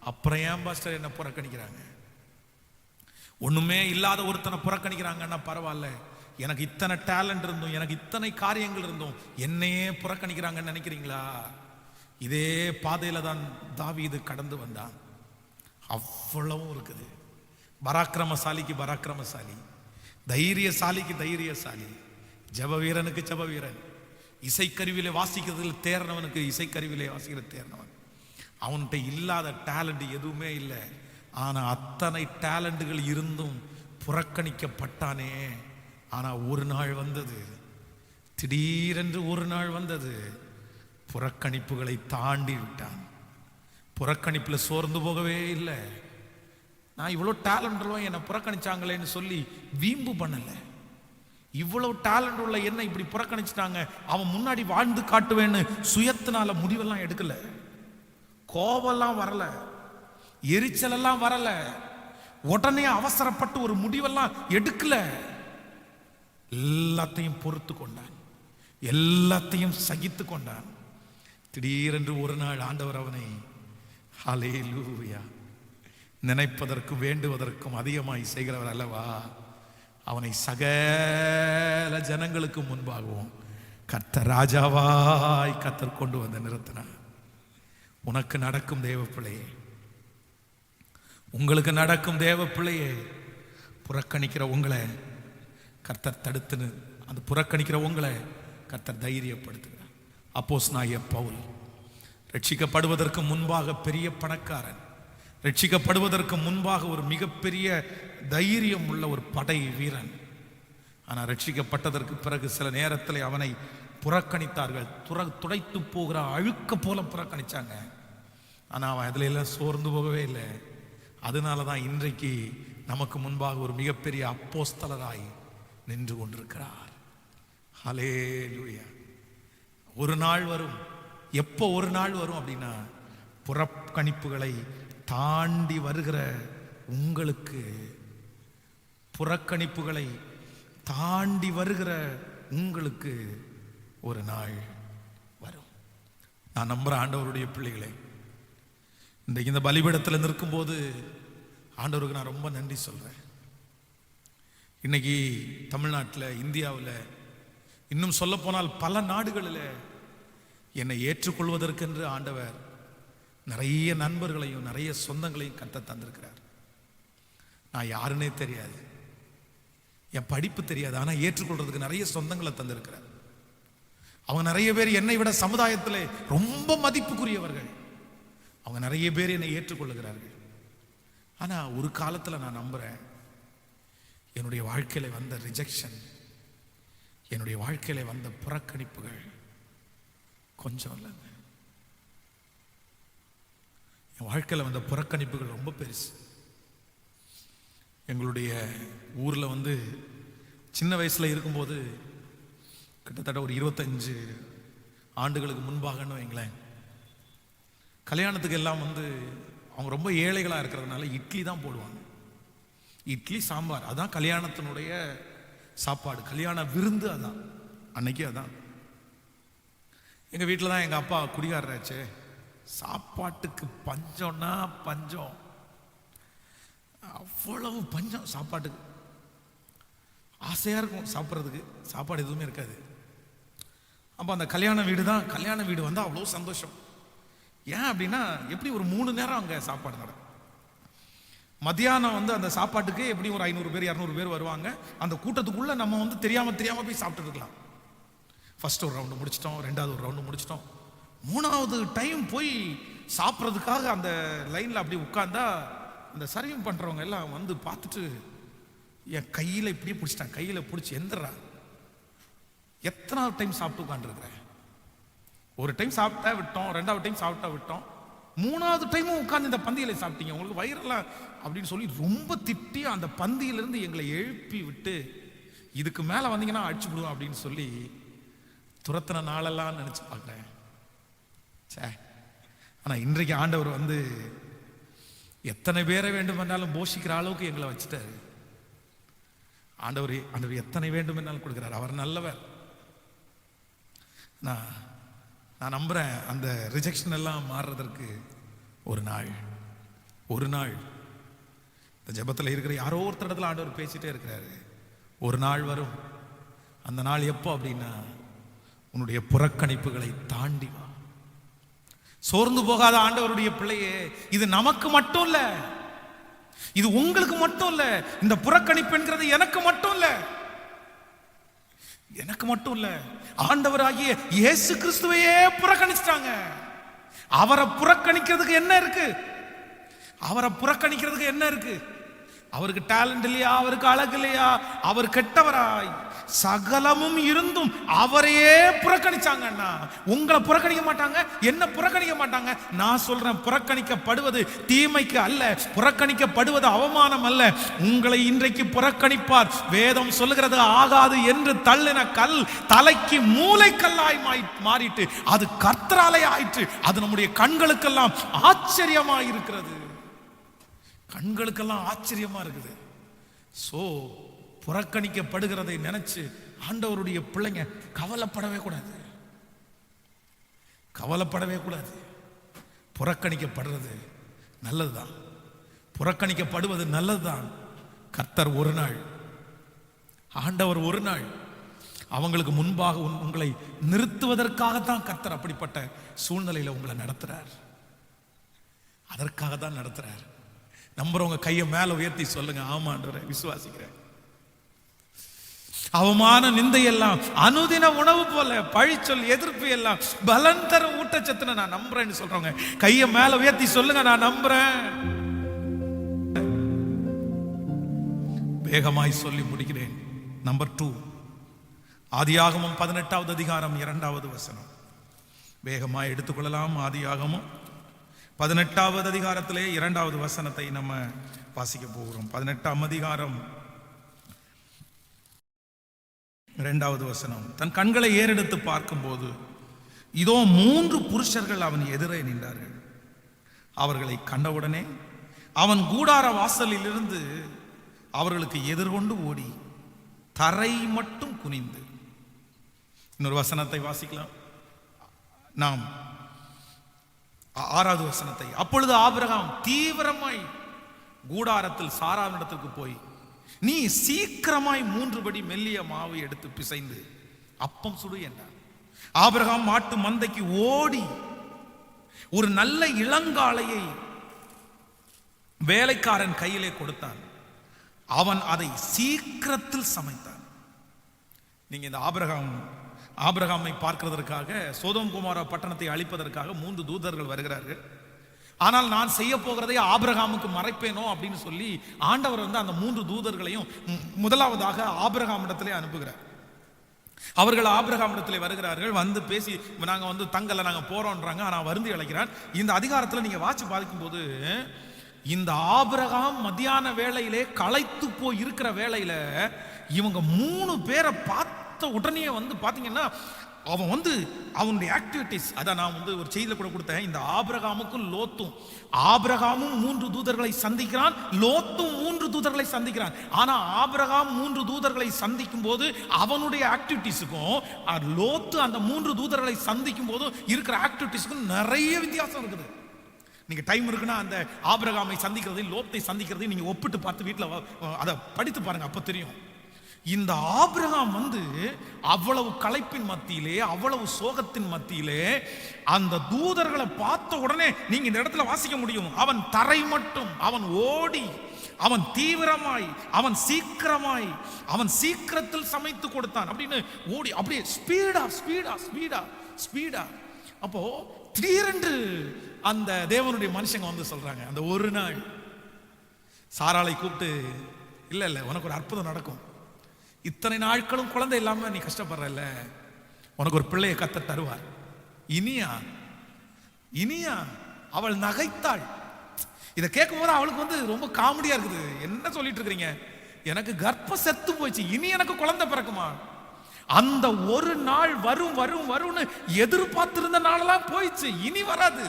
அப்புறம் ஏன் பாஸ்டர் என்ன புறக்கணிக்கிறாங்க? ஒண்ணுமே இல்லாத ஒருத்தனை புறக்கணிக்கிறாங்கன்னா பரவாயில்ல, எனக்கு இத்தனை டேலண்ட் இருந்தும் எனக்கு இத்தனை காரியங்கள் இருந்தும் என்னையே புறக்கணிக்கிறாங்கன்னு நினைக்கிறீங்களா? இதே பாதையில தான் தாவீது கடந்து வந்தான். அவ்வளவும் இருக்குது. பராக்கிரமசாலிக்கு பராக்கிரமசாலி, தைரியசாலிக்கு தைரியசாலி, ஜப வீரனுக்கு ஜப வீரன், இசைக்கருவியில வாசிக்கிறதுல தேர்னவனுக்கு இசைக்கருவியிலே வாசிக்கிற தேர்னவன். அவன்கிட்ட இல்லாத டேலண்ட் எதுவுமே இல்லை. ஆனா அத்தனை டேலண்டுகள் இருந்தும் புறக்கணிக்கப்பட்டானே. ஆனா ஒரு நாள் வந்தது, திடீரென்று ஒரு நாள் வந்தது, புறக்கணிப்புகளை தாண்டி விட்டான். புறக்கணிப்புல சோர்ந்து போகவே இல்லை. நான் இவ்வளவு டேலண்ட் உள்ள என்னை புறக்கணிச்சாங்களேன்னு சொல்லி வீம்பு பண்ணல. இவ்வளவு டேலண்ட் உள்ள என்ன இப்படி புறக்கணிச்சிட்டாங்க, அவன் முன்னாடி வாழ்ந்து காட்டுவேன்னு சுயத்தினால முடிவெல்லாம் எடுக்கல. கோபம்லாம் வரல, எரிச்சல் எல்லாம் வரல, உடனே அவசரப்பட்டு ஒரு முடிவெல்லாம் எடுக்கல. எல்லாத்தையும் பொறுத்து கொண்டான், எல்லாத்தையும் சகித்து கொண்டான். திடீரென்று ஒரு நாள் ஆண்டவர் அவனை ஹல்லேலூயா நினைப்பதற்கு வேண்டுவதற்கும் அதிகமாய் செய்கிறவர் அல்லவா, அவனை சகல ஜனங்களுக்கு முன்பாகவும் கர்த்தர் ராஜாவாய் கர்த்தர் கொண்டு வந்து நிறுத்தினார். உனக்கு நடக்கும் தேவ பிள்ளையே, உங்களுக்கு நடக்கும் தேவ பிள்ளையே, புறக்கணிக்கிற உங்களை கர்த்தர் தடுத்துன்னு, அந்த புறக்கணிக்கிற உங்களை கர்த்தர் தைரியப்படுத்துகிறார். அப்போஸ்தலனாகிய பவுல் ரட்சிக்கப்படுவதற்கு முன்பாக பெரிய பணக்காரன், ரட்சிக்கப்படுவதற்கு முன்பாக ஒரு மிகப்பெரிய தைரியம் உள்ள ஒரு படை வீரன். ஆனால் ரட்சிக்கப்பட்டதற்கு பிறகு சில நேரத்தில் அவனை புறக்கணித்தார்கள். துடைத்து போகிற அழுக்க போல புறக்கணிச்சாங்க. ஆனால் அவன் அதில் எல்லாம் சோர்ந்து போகவே இல்லை. அதனால தான் இன்றைக்கு நமக்கு முன்பாக ஒரு மிகப்பெரிய அப்போஸ்தலராய் நின்று கொண்டிருக்கிறார். ஹல்லேலூயா. ஒரு நாள் வரும். எப்போ ஒரு நாள் வரும் அப்படின்னா, புறக்கணிப்புகளை தாண்டி வருகிற உங்களுக்கு, புறக்கணிப்புகளை தாண்டி வருகிற உங்களுக்கு ஒரு நாள் வரும். நான் நம்புற ஆண்டவருடைய பிள்ளைகளை, இன்றைக்கு இந்த பலிபீடத்தில் நிற்கும்போது ஆண்டவருக்கு நான் ரொம்ப நன்றி சொல்றேன். இன்னைக்கு தமிழ்நாட்டில், இந்தியாவில், இன்னும் சொல்ல போனால் பல நாடுகளில் என்னை ஏற்றுக்கொள்வதற்கென்று ஆண்டவர் நிறைய நண்பர்களையும் நிறைய சொந்தங்களையும் கத்த தந்திருக்கிறார். நான் யாருன்னே தெரியாது, என் படிப்பு தெரியாது, ஆனால் ஏற்றுக்கொள்றதுக்கு நிறைய சொந்தங்களை தந்திருக்கிறார். அவங்க நிறைய பேர் என்னை விட சமுதாயத்தில் ரொம்ப மதிப்புக்குரியவர்கள். அவங்க நிறைய பேர் என்னை ஏற்றுக்கொள்ளுகிறார்கள். ஆனால் ஒரு காலத்தில் நான் நம்புறேன், என்னுடைய வாழ்க்கையில் வந்த ரிஜெக்ஷன், என்னுடைய வாழ்க்கையில் வந்த புறக்கணிப்புகள் கொஞ்சம் இல்லைங்க. என் வாழ்க்கையில் வந்த புறக்கணிப்புகள் ரொம்ப பெருசு. எங்களுடைய ஊரில் சின்ன வயசில் இருக்கும்போது, கிட்டத்தட்ட ஒரு 25 ஆண்டுகளுக்கு முன்பாகன்னு வைங்களேன், கல்யாணத்துக்கு எல்லாம் அவங்க ரொம்ப ஏழைகளாக இருக்கிறதுனால இட்லி தான் போடுவாங்க. இட்லி சாம்பார், அதான் கல்யாணத்தினுடைய சாப்பாடு, கல்யாண விருந்து அதான், அன்னைக்கு அதான். எங்கள் வீட்டில் தான் எங்கள் அப்பா குடிகாரராச்சே, சாப்பாட்டுக்கு பஞ்சம்னா பஞ்சம், அவ்வளவு பஞ்சம் சாப்பாட்டுக்கு. ஆசையாக இருக்கும் சாப்பிட்றதுக்கு, சாப்பாடு எதுவுமே இருக்காது. அப்போ அந்த கல்யாண வீடு தான், கல்யாண வீடு வந்தால் அவ்வளோ சந்தோஷம். ஏன் அப்படின்னா, எப்படி ஒரு 3 நேரம் அங்கே சாப்பாடு நடக்கும். மத்தியானம் அந்த சாப்பாட்டுக்கு எப்படி ஒரு 500 பேர் 200 பேர் வருவாங்க. அந்த கூட்டத்துக்குள்ள நம்ம தெரியாம போய் சாப்பிட்டு இருக்கலாம். ஃபர்ஸ்ட் ஒரு ரவுண்டு முடிச்சிட்டோம், ரெண்டாவது ஒரு ரவுண்டு முடிச்சிட்டோம். மூணாவது டைம் போய் சாப்பிட்றதுக்காக அந்த லைனில் அப்படி உட்கார்ந்தா அந்த சர்விங் பண்ணுறவங்க எல்லாம் வந்து பார்த்துட்டு என் கையில் இப்படி பிடிச்சிட்டான். கையில் பிடிச்சி எந்திரா, எத்தனாவது டைம் சாப்பிட்டு உட்காந்துருக்குறேன்? ஒரு டைம் சாப்பிட்டா விட்டோம், ரெண்டாவது டைம் சாப்பிட்டா விட்டோம், மூணாவது டைமும் உட்காந்து இந்த பந்தியில் சாப்பிட்டீங்க, உங்களுக்கு வயிறெல்லாம் அப்படின்னு சொல்லி ரொம்ப திட்டி அந்த பந்தியிலிருந்து எங்களை எழுப்பி விட்டு இதுக்கு மேலே வந்தீங்கன்னா அடிச்சு விடுவோம் அப்படின்னு சொல்லி துரத்தின நாளெல்லாம் நினச்சி பார்க்குறேன். சே, ஆனால் இன்றைக்கு ஆண்டவர் வந்து எத்தனை பேரை வேண்டுமென்றாலும் போஷிக்கிற அளவுக்கு எங்களை வச்சுட்டாரு. ஆண்டவர் எத்தனை வேண்டுமென்றாலும் கொடுக்குறாரு. அவர் நல்லவர். நான் நம்புறேன் அந்த ரிஜெக்ஷன் எல்லாம் மாறுறதற்கு ஒரு நாள் இந்த ஜெபத்தில் இருக்கிற யாரோ ஒருத்தர் இடத்துல ஆண்டவர் பேசிட்டே இருக்கிறாரு. ஒரு நாள் வரும். அந்த நாள் எப்போ அப்படின்னா, உன்னுடைய புறக்கணிப்புகளை தாண்டி வா. சோர்ந்து போகாத ஆண்டவருடைய பிள்ளையே, இது நமக்கு மட்டும் இல்ல, இது உங்களுக்கு மட்டும் இல்ல. இந்த புறக்கணிப்பு என்கிறது எனக்கு மட்டும் இல்ல, ஆண்டவராகிய இயேசு கிறிஸ்துவையே புறக்கணிச்சிட்டாங்க. அவரை புறக்கணிக்கிறதுக்கு என்ன இருக்கு? அவருக்கு டேலண்ட் இல்லையா? அவருக்கு அழகு இல்லையா? அவர் கெட்டவராய் சகலமும் இருந்தும் அவரையே புறக்கணிச்சாங்கன்னா, உங்களை புறக்கணிக்க மாட்டாங்க, என்ன புறக்கணிக்க மாட்டாங்க. நான் சொல்றேன், புறக்கணிக்கப்படுவது தீமைக்கு அல்ல, புறக்கணிக்கப்படுவது அவமானம் அல்ல. உங்களை இன்றைக்கு புறக்கணிப்பார். வேதம் சொல்லுகிறது, ஆகாது என்று தள்ளின கல் தலைக்கு மூளைக்கல்லாய் மாறிட்டு அது கர்த்தராலே ஆயிற்று. அது நம்முடைய கண்களுக்கெல்லாம் ஆச்சரியமாய் இருக்கிறது. கண்களுக்கெல்லாம் ஆச்சரியமா இருக்குது. சோ புறக்கணிக்கப்படுகிறதை நினைச்சு ஆண்டவருடைய பிள்ளைங்க கவலைப்படவே கூடாது. புறக்கணிக்கப்படுறது நல்லதுதான், புறக்கணிக்கப்படுவது நல்லதுதான். கர்த்தர் ஒரு நாள், ஆண்டவர் ஒரு நாள் அவங்களுக்கு முன்பாக உங்களை நிறுத்துவதற்காகத்தான் கர்த்தர் அப்படிப்பட்ட சூழ்நிலையில உங்களை நடத்துறார். அதற்காக தான் நடத்துறார். நம்புறவங்க கையை மேல உயர்த்தி சொல்லுங்க, ஆமா ஆண்டவரே, விசுவாசிக்கிறேன். அவமான நிந்தை எல்லாம் அனுதின உணவு போல, பழிச்சொல் எதிர்ப்பு எல்லாம் பலன் தரும் ஊட்டச்சத்து நான் நம்புறேன்னு சொல்றவங்க கையை மேல உயர்த்தி சொல்லுங்க, நான் நம்புறேன். வேகமாய் சொல்லி முடிக்கிறேன். நம்பர் 2, ஆதியாகமம் 18வது அதிகாரம் 2வது வசனம். வேகமாய் எடுத்துக்கொள்ளலாம். ஆதியாகமம் 18வது அதிகாரத்திலே 2வது வசனத்தை நம்ம வாசிக்க போகிறோம். 18ஆம் அதிகாரம் 2வது வசனம். தன் கண்களை ஏறெடுத்து பார்க்கும்போது இதோ 3 புருஷர்கள் அவன் எதிரே நின்றார்கள். அவர்களை கண்டவுடனே அவன் கூடார வாசலில் இருந்து அவர்களுக்கு எதிர்கொண்டு ஓடி தரை மட்டும் குனிந்து. இன்னொரு வசனத்தை வாசிக்கலாம் நாம், 6வது வசனத்தை. அப்பொழுது ஆபிரகாம் தீவிரமாய் கூடாரத்தில் சாராவிடத்துக்கு போய், நீ சீக்கிரமாய் 3 படி மெல்லிய மாவு எடுத்து பிசைந்து அப்பம் சுடு என்றார். ஆபிரகாம் மாட்டு மந்தைக்கு ஓடி ஒரு நல்ல இளங்காளையை வேலைக்காரன் கையிலே கொடுத்தான். அவன் அதை சீக்கிரத்தில் சமைத்தான். நீங்க இந்த ஆபிரகாமை பார்க்கிறதற்காக, சோதோம் குமார பட்டணத்தை அழிப்பதற்காக 3 தூதர்கள் வருகிறார்கள். ஆனால் நான் செய்ய போகிறதை ஆபிரகாமுக்கு மறைப்பேனோ அப்படின்னு சொல்லி ஆண்டவர் வந்து அந்த 3 தூதர்களையும் முதலாவதாக ஆபிரகாம் இடத்திலே அனுப்புகிறார். அவர்கள் ஆபிரகாம் இடத்திலே வருகிறார்கள். வந்து பேசி, நாங்க வந்து தங்கல, நாங்க போறோம்ன்றாங்க. ஆனா வருந்தி அழைக்கிறான். இந்த அதிகாரத்தில் நீங்க வாட்சி பார்க்கும் போது, இந்த ஆபிரகாம் மத்தியான வேளையிலே களைத்து போய் இருக்கிற வேளையில இவங்க 3 பேரை பார்த்த உடனே வந்து பாத்தீங்கன்னா, அவன் வந்து அவனுடைய ஆக்டிவிட்டிஸ், அதான் நான் வந்து ஒரு செய்தியில கூட கொடுத்தேன். இந்த ஆபிரகாமுக்கும் லோத்தும், ஆபிரகாமும் 3 தூதர்களை சந்திக்கிறான், லோத்தும் 3 தூதர்களை சந்திக்கிறான். ஆனா ஆபிரகாம் 3 தூதர்களை சந்திக்கும் போது அவனுடைய ஆக்டிவிட்டிஸுக்கும் லோத்து அந்த 3 தூதர்களை சந்திக்கும் போது இருக்கிற ஆக்டிவிட்டிஸுக்கும் நிறைய வித்தியாசம் இருக்குது. நீங்க டைம் இருக்குன்னா அந்த ஆபிரகாமை சந்திக்கிறதையும் லோத்தை சந்திக்கிறதையும் நீங்க ஒப்பிட்டு பார்த்து வீட்டில் அதை படித்து பாருங்க, அப்ப தெரியும். இந்த ஆபிரகாம் வந்து அவ்வளவு களைப்பின் மத்தியிலே, அவ்வளவு சோகத்தின் மத்தியிலே அந்த தூதர்களை பார்த்த உடனே நீங்க இந்த இடத்துல வாசிக்க முடியும், அவன் தரை மட்டும், அவன் ஓடி அவன் தீவிரமாய், அவன் சீக்கிரமாய், அவன் சீக்கிரத்தில் சமைத்து கொடுத்தான் அப்படின்னு ஓடி அப்படியே ஸ்பீடா ஸ்பீடா ஸ்பீடா ஸ்பீடா. அப்போ திடீரென்று அந்த தேவனுடைய மனுஷங்க வந்து சொல்றாங்க, அந்த ஒரு நாள் சாராளை கூப்பிட்டு, இல்ல இல்ல உனக்கு ஒரு அற்புதம் நடக்கும். இத்தனை நாட்களும் குழந்தை இல்லாம நீ கஷ்டப்படுறல்ல, உனக்கு ஒரு பிள்ளையை கர்த்தர் தருவார். இனியா இனியா அவள் நகைத்தாள். இதை கேட்கும் போது அவளுக்கு வந்து ரொம்ப காமெடியா இருக்குது. என்ன சொல்லிட்டு இருக்கிறீங்க, எனக்கு கர்ப்பம் செத்து போச்சு, இனி எனக்கு குழந்தை பிறக்குமா? அந்த ஒரு நாள் வரும் வரும் வரும்னு எதிர்பார்த்திருந்த நாளெல்லாம் போயிடுச்சு, இனி வராது.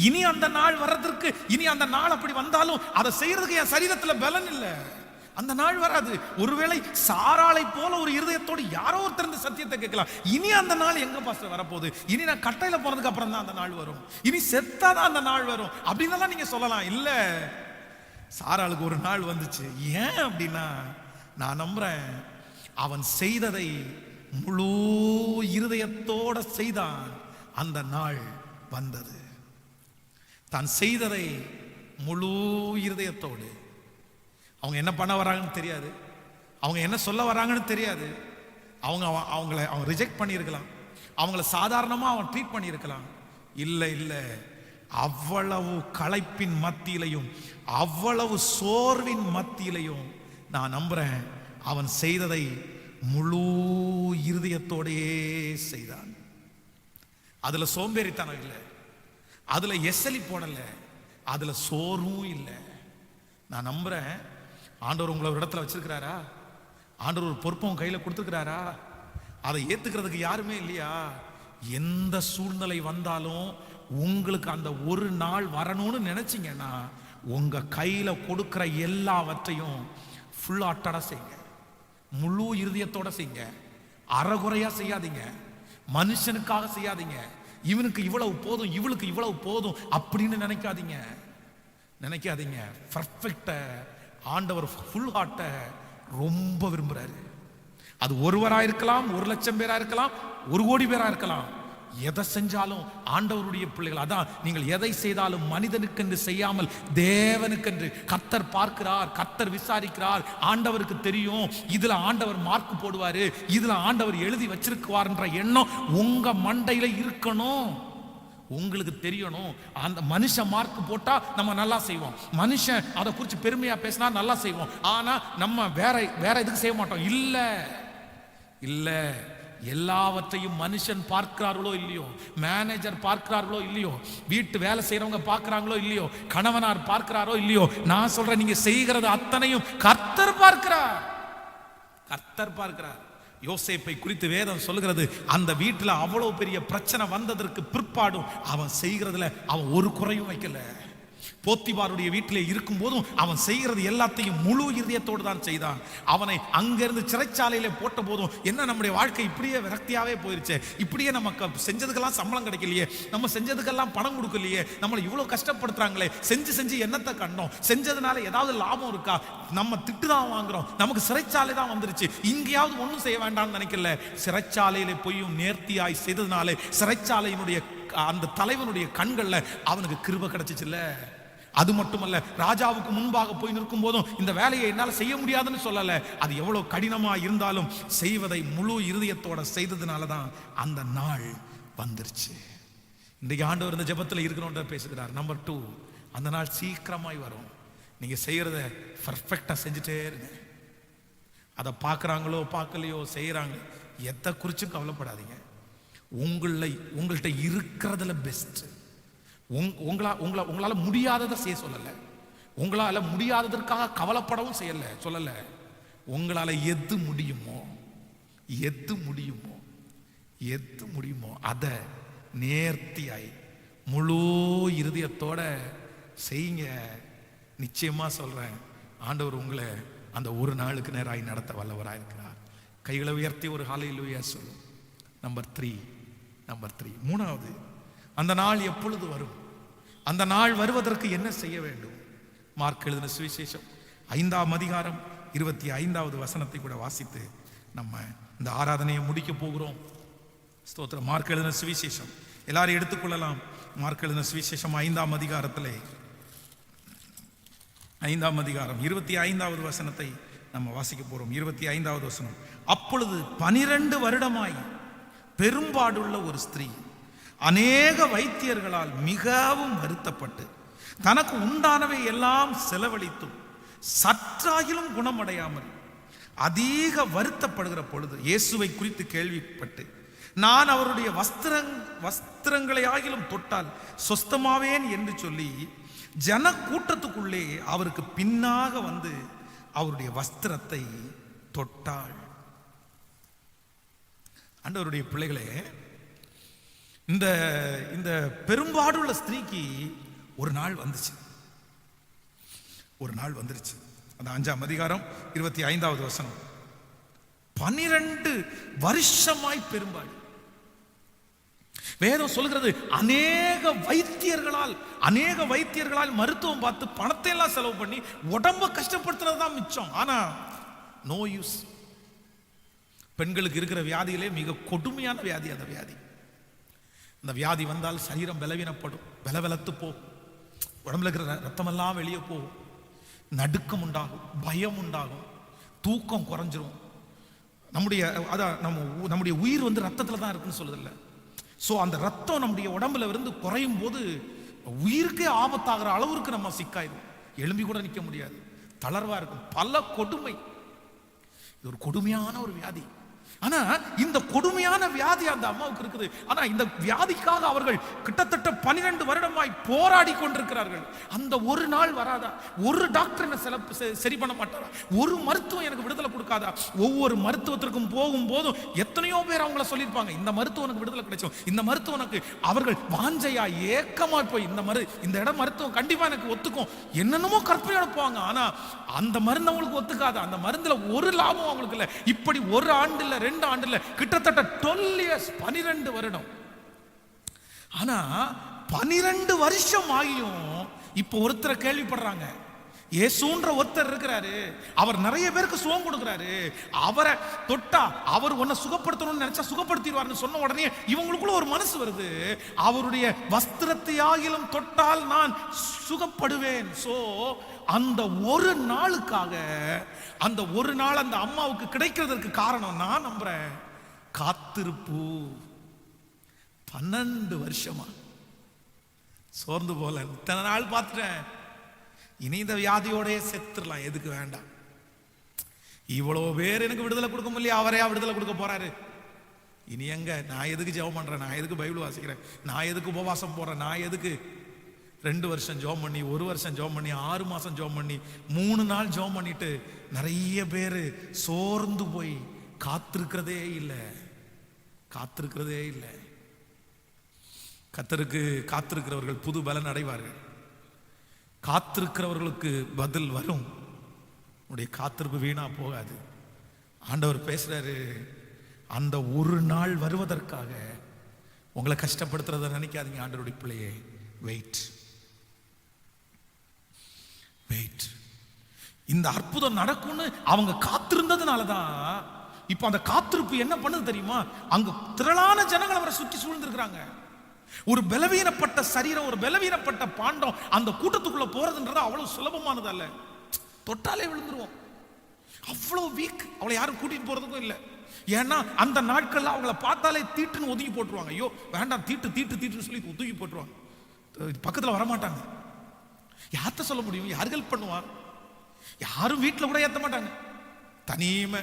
இனி அந்த நாள் வர்றதற்கு, இனி அந்த நாள் அப்படி வந்தாலும் அதை செய்யறதுக்கு என் சரீரத்துல பலன் இல்லை. அந்த நாள் வராது. ஒருவேளை சாராளை போல ஒரு இருதயத்தோடு யாரோ ஒருத்தர் இந்த சத்தியத்தை கேட்கலாம், இனி அந்த நாள் எங்க பாஸ்டர் வரப்போகுது, இனி நான் கட்டையில போனதுக்கு அப்புறம் தான் அந்த நாள் வரும், இனி செத்தாதான் அந்த நாள் வரும் அப்படின்னு நீங்க சொல்லலாம். இல்ல, சாராளுக்கு ஒரு நாள் வந்துச்சு. ஏன் அப்படின்னா, நான் நம்புறேன் அவன் செய்ததை முழு இருதயத்தோட செய்தான். அந்த நாள் வந்தது. தான் செய்ததை முழு இருதயத்தோடு. அவங்க என்ன பண்ண வராங்கன்னு தெரியாது, அவங்க என்ன சொல்ல வராங்கன்னு தெரியாது. அவங்கள அவன் ரிஜெக்ட் பண்ணியிருக்கலாம், அவங்கள சாதாரணமாக அவன் ட்ரீட் பண்ணியிருக்கலாம். இல்லை இல்லை, அவ்வளவு களைப்பின் மத்தியிலையும் அவ்வளவு சோர்வின் மத்தியிலையும் நான் நம்புறேன் அவன் செய்ததை முழு இருதயத்தோடையே செய்தான். அதுல சோம்பேறித்தனம் இல்லை, அதுல எசலி போடல, அதுல சோர்வும் இல்லை. நான் நம்புறேன் ஆண்டவர் உங்களை ஒரு இடத்துல வச்சிருக்கிறாரா, ஆண்டவர் ஒரு பொறுப்பை கையில கொடுத்துருக்கிறாரா, அதை ஏத்துக்கிறதுக்கு யாருமே இல்லையா? எந்த சூழ்நிலை வந்தாலும் உங்களுக்கு அந்த ஒரு நாள் வரணும்னு நினைச்சீங்கன்னா உங்க கையில கொடுக்கிற எல்லாவற்றையும் ஃபுல் ஆட்டடா செய்யுங்க, முழு இருதயத்தோட செய்யுங்க. அறகுறையா செய்யாதீங்க, மனுஷனுக்காக செய்யாதீங்க. இவனுக்கு இவ்வளவு போதும், இவளுக்கு இவ்வளவு போதும் அப்படின்னு நினைக்காதீங்க. பர்ஃபெக்ட்ட ஆண்டவர் ஃபுல் ஹார்ட்ட ரொம்ப விரும்புறாரு. அது ஒருவரா இருக்கலாம், 1,00,000 பேரா இருக்கலாம், 1 கோடி பேரா இருக்கலாம். எதை செஞ்சாலும் ஆண்டவருடைய பிள்ளைகள். அதான், நீங்கள் எதை செய்தாலும் மனிதனுக்கென்று செய்யாமல் தேவனுக்கென்று. கர்த்தர் பார்க்கிறார், கர்த்தர் விசாரிக்கிறார், ஆண்டவருக்கு தெரியும் இதுல ஆண்டவர் மார்க் போடுவாரு, இதுல ஆண்டவர் எழுதி வச்சிருக்குவார்ன்ற எண்ணம் உங்க மண்டையில இருக்கணும். உங்களுக்கு தெரியணும், அந்த மனுஷன் மார்க் போட்டா நம்ம நல்லா செய்வோம், மனுஷன் அதை குறித்து பெருமையா பேசினா நல்லா செய்வோம். ஆனா நம்ம வேற எதுக்கு செய்ய மாட்டோம். இல்ல இல்ல, எல்லாவற்றையும் மனுஷன் பார்க்கிறார்களோ இல்லையோ, மேனேஜர் பார்க்கிறார்களோ இல்லையோ, வீட்டு வேலை செய்யறவங்க பார்க்கிறாங்களோ இல்லையோ, கணவனார் பார்க்கிறாரோ இல்லையோ, நான் சொல்றேன் நீங்க செய்கிறது அத்தனையும் கர்த்தர் பார்க்கிறார். கர்த்தர் பார்க்கிறார். யோசேப்பை குறித்து வேதம் சொல்லுகிறது, அந்த வீட்டில் அவ்வளவு பெரிய பிரச்சனை வந்ததற்கு பிற்பாடும் அவன் செய்கிறதுல அவன் ஒரு குறையும் வைக்கல. போத்திபாருடைய வீட்டிலே இருக்கும் போதும் அவன் செய்கிறது எல்லாத்தையும் முழு இதயத்தோடு தான் செய்தான். அவனை அங்கிருந்து சிறைச்சாலையில போட்ட போதும், என்ன நம்முடைய வாழ்க்கை இப்படியே விரக்தியாவே போயிருச்சு, இப்படியே நமக்கு செஞ்சதுக்கெல்லாம் சம்பளம் கிடைக்கலையே, நம்ம செஞ்சதுக்கெல்லாம் பணம் கொடுக்கலையே, நம்மளை இவ்வளவு கஷ்டப்படுத்துறாங்களே, செஞ்சு செஞ்சு என்னத்தை கண்டோம், செஞ்சதுனால ஏதாவது லாபம் இருக்கா, நம்ம திட்டு தான் வாங்குறோம், நமக்கு சிறைச்சாலை தான் வந்துருச்சு, இங்கேயாவது ஒன்றும் செய்ய வேண்டாம்னு நினைக்கல. சிறைச்சாலையில போயும் நேர்த்தியாய் செய்ததுனாலே சிறைச்சாலையினுடைய அந்த தலைவனுடைய கண்கள்ல அவனுக்கு கிருபை கிடைச்சிச்சுல்ல. அது மட்டுமல்ல, ராஜாவுக்கு முன்பாக போய் நிற்கும் போதும் இந்த வேலையை என்னால் செய்ய முடியாதுன்னு சொல்லல. அது எவ்வளவு கடினமா இருந்தாலும் செய்வதை முழு இருதயத்தோட செய்ததுனால தான் அந்த நாள் வந்துருச்சு. இன்றைக்கு ஆண்டவர் இந்த ஜெபத்தில் இருக்கணும்ன்ற பேசுகிறார். நம்பர் 2, அந்த நாள் சீக்கிரமாய் வரும். நீங்க செய்யறத பர்ஃபெக்டா செஞ்சுட்டே இருங்க. அதை பார்க்குறாங்களோ பார்க்கலையோ செய்யறாங்க, எதை குறிச்சும் கவலைப்படாதீங்க. உங்கள்கிட்ட இருக்கிறதுல பெஸ்ட். உங்களால முடியாததை செய்ய சொல்லல, உங்களால முடியாததற்காக கவலைப்படவும் சொல்லல. உங்களால எது முடியுமோ அதை நேர்த்தியாய் முழு இருதயத்தோட செய்யுங்க. நிச்சயமா சொல்றேன், ஆண்டவர் உங்களை அந்த ஒரு நாளுக்கு நேராய் நடத்த வல்லவராய் இருக்கிறார். கைகளை உயர்த்தி ஒரு ஹல்லேலூயா சொல்லும். நம்பர் 3, 3வது, அந்த நாள் எப்பொழுது வரும், அந்த நாள் வருவதற்கு என்ன செய்ய வேண்டும்? மார்க் எழுதின சுவிசேஷம் 5ஆம் அதிகாரம் 25வது வசனத்தை கூட வாசித்து நம்ம இந்த ஆராதனையை முடிக்க போகிறோம். ஸ்தோத்திரம். மார்க் எழுதின சுவிசேஷம் எல்லாரும் எடுத்துக்கொள்ளலாம். மார்க் எழுதின சுவிசேஷம் 5ஆம் அதிகாரத்திலே 5ஆம் அதிகாரம் 25வது வசனத்தை நம்ம வாசிக்க போறோம். 25வது வசனம். அப்பொழுது 12 வருடமாய் பெரும்பாடுள்ள ஒரு ஸ்திரீ அநேக வைத்தியர்களால் மிகவும் வருத்தப்பட்டு தனக்கு உண்டானவை எல்லாம் செலவழித்தும் சற்றாகிலும் குணமடையாமல் அதிக வருத்தப்படுகிற பொழுது இயேசுவை குறித்து கேள்விப்பட்டு, நான் அவருடைய வஸ்திரங்களை ஆகிலும் தொட்டால் சொஸ்தமாவேன் என்று சொல்லி ஜன கூட்டத்துக்குள்ளே அவருக்கு பின்னாக வந்து அவருடைய வஸ்திரத்தை தொட்டாள். ஆண்டவருடைய பிள்ளைகளே, இந்த இந்த பெரும்பாடுள்ள ஸ்திரீக்கு ஒரு நாள் வந்துச்சு. அந்த 5ஆம் அதிகாரம் 25வது வசனம். 12 வருஷமாய் பெரும்பாடு. வேதம் சொல்கிறது அநேக வைத்தியர்களால் மருத்துவம் பார்த்து பணத்தை எல்லாம் செலவு பண்ணி உடம்ப கஷ்டப்படுத்துறது தான் மிச்சம். ஆனா நோ யூஸ். பெண்களுக்கு இருக்கிற வியாதியிலே மிக கொடுமையான வியாதி அந்த வியாதி. அந்த வியாதி வந்தால் சரீரம் பலவீனப்படும், பலவலத்து போகும், உடம்புல இருக்கிற ரத்தமெல்லாம் வெளியே போகும், நடுக்கம் உண்டாகும், பயம் உண்டாகும், தூக்கம் குறைஞ்சிரும். நம்முடைய உயிர் வந்து ரத்தத்தில் தான் இருக்குன்னு சொல்லுதில்ல. ஸோ அந்த ரத்தம் நம்முடைய உடம்புல இருந்து குறையும் போது உயிருக்கே ஆபத்தாகிற அளவுக்கு நம்ம சிக்காயிடும். எழும்பி கூட நிற்க முடியாது, தளர்வா இருக்கும், பல கொடுமை. இது ஒரு கொடுமையான ஒரு வியாதி. ஆனா இந்த கொடுமையான வியாதி அந்த அம்மாவுக்கு இருக்குது. ஆனா இந்த வியாதிக்காக அவர்கள் கிட்டத்தட்ட 12 வருடமாய் போராடி கொண்டிருக்கிறார்கள். அந்த ஒரு நாள் வராதா? ஒரு டாக்டர் என்ன சரி பண்ண மாட்டாரா? ஒரு மருத்துவம் எனக்கு விடுதலை கொடுக்காதா? ஒவ்வொரு மருத்துவத்திற்கும் போகும்போதும் எத்தனையோ பேர் அவங்கள சொல்லியிருப்பாங்க, இந்த மருத்துவம் எனக்கு விடுதலை கிடைக்கும், இந்த மருத்துவனுக்கு. அவர்கள் வாஞ்சையா ஏக்கமா போய் இந்த இடம் மருத்துவம் கண்டிப்பா எனக்கு ஒத்துக்கும், என்னென்னமோ கற்பனையோட போவாங்க. ஆனா அந்த மருந்து அவங்களுக்கு ஒத்துக்காது. அந்த மருந்துல ஒரு லாபம் அவங்களுக்கு இல்லை. இப்படி ஒரு ஆண்டு இல்ல, 2 ஆண்டு இல்ல, கிட்டத்தட்ட 12 years, 12 வருடம். ஆனா 12 வருஷம் ஆகியும் இப்ப ஒருத்தரை கேள்விப்படுறாங்க. இயேசுன்ற ஒருத்தர் இருக்கிறாரு, அவர் நிறைய பேருக்கு சுகம் கொடுக்கிறாரு, அவரை தொட்டா அவர் உன்னை சுகப்படுத்தணும்னு நினைச்சா சுகப்படுத்திடுவார்னு சொன்ன உடனே இவங்களுக்குள்ள ஒரு மனசு வருது, அவருடைய வஸ்திரத்தை ஆகிலும் தொட்டால் நான் சுகப்படுவேன். சோ அந்த ஒரு நாளுக்காக, அந்த ஒரு நாள் அந்த அம்மாவுக்கு கிடைக்கிறதுக்கு காரணம் நான் நம்புறேன் காத்திருப்பு. 12 வருஷமா சோர்ந்து போல, இத்தனை நாள் பார்த்துட்டேன், இனி இந்த வியாதியோடய செத்துடலாம், எதுக்கு வேண்டாம். இவ்வளோ பேர் எனக்கு விடுதலை கொடுக்க முடியல, அவரையா விடுதலை கொடுக்க போறாரு. இனி எங்க நான் எதுக்கு ஜெபம் பண்றேன், நான் எதுக்கு பைபிள் வாசிக்கிறேன், நான் எதுக்கு உபவாசம் போறேன், நான் எதுக்கு 2 வருஷம் ஜெபம் பண்ணி, 1 வருஷம் ஜெபம் பண்ணி, 6 மாசம் ஜெபம் பண்ணி, 3 நாள் ஜெபம் பண்ணிட்டு நிறைய பேர் சோர்ந்து போய் காத்திருக்கிறதே இல்லை. கர்த்தருக்கு காத்திருக்கிறவர்கள் புது பலன் அடைவார்கள். காத்திருக்கிறவர்களுக்கு பதில் வரும். உடைய காத்திருப்பு வீணா போகாது. ஆண்டவர் பேசுறாரு, அந்த ஒரு நாள் வருவதற்காக உங்களை கஷ்டப்படுத்துறத நினைக்காதீங்க. ஆண்டவருடைய பிள்ளையே, வெயிட். இந்த அற்புதம் நடக்கும்னு அவங்க காத்திருந்ததுனாலதான் இப்ப அந்த காத்திருப்பு என்ன பண்ணுது தெரியுமா? அங்க திரளான ஜனங்கள் அவரை சுற்றி சூழ்ந்திருக்கிறாங்க. ஒரு பலவீனப்பட்ட சரீரம், ஒரு பலவீனப்பட்ட பாண்டம் அந்த கூட்டத்துக்குள்ள போறதுன்றது அவ்வளவு சுலபமானது அல்ல. தொட்டாலே விழுந்துருவோம், அவ்வளவு வீக். அவளை யாரும் கூட்டிட்டு போறதுக்கும் இல்லை. ஏன்னா அந்த நாட்கள்ல அவங்கள பார்த்தாலே தீட்டுன்னு ஒதுக்கி போட்டுருவாங்க. ஐயோ வேண்டாம், தீட்டுன்னு சொல்லி ஒதுக்கி போட்டுருவாங்க, பக்கத்துல வரமாட்டாங்க. யார்கிட்ட சொல்ல முடியும்? யார் ஹெல்ப் பண்ணுவா? யாரும் வீட்டுல கூட ஏத்த மாட்டாங்க. தனிமை,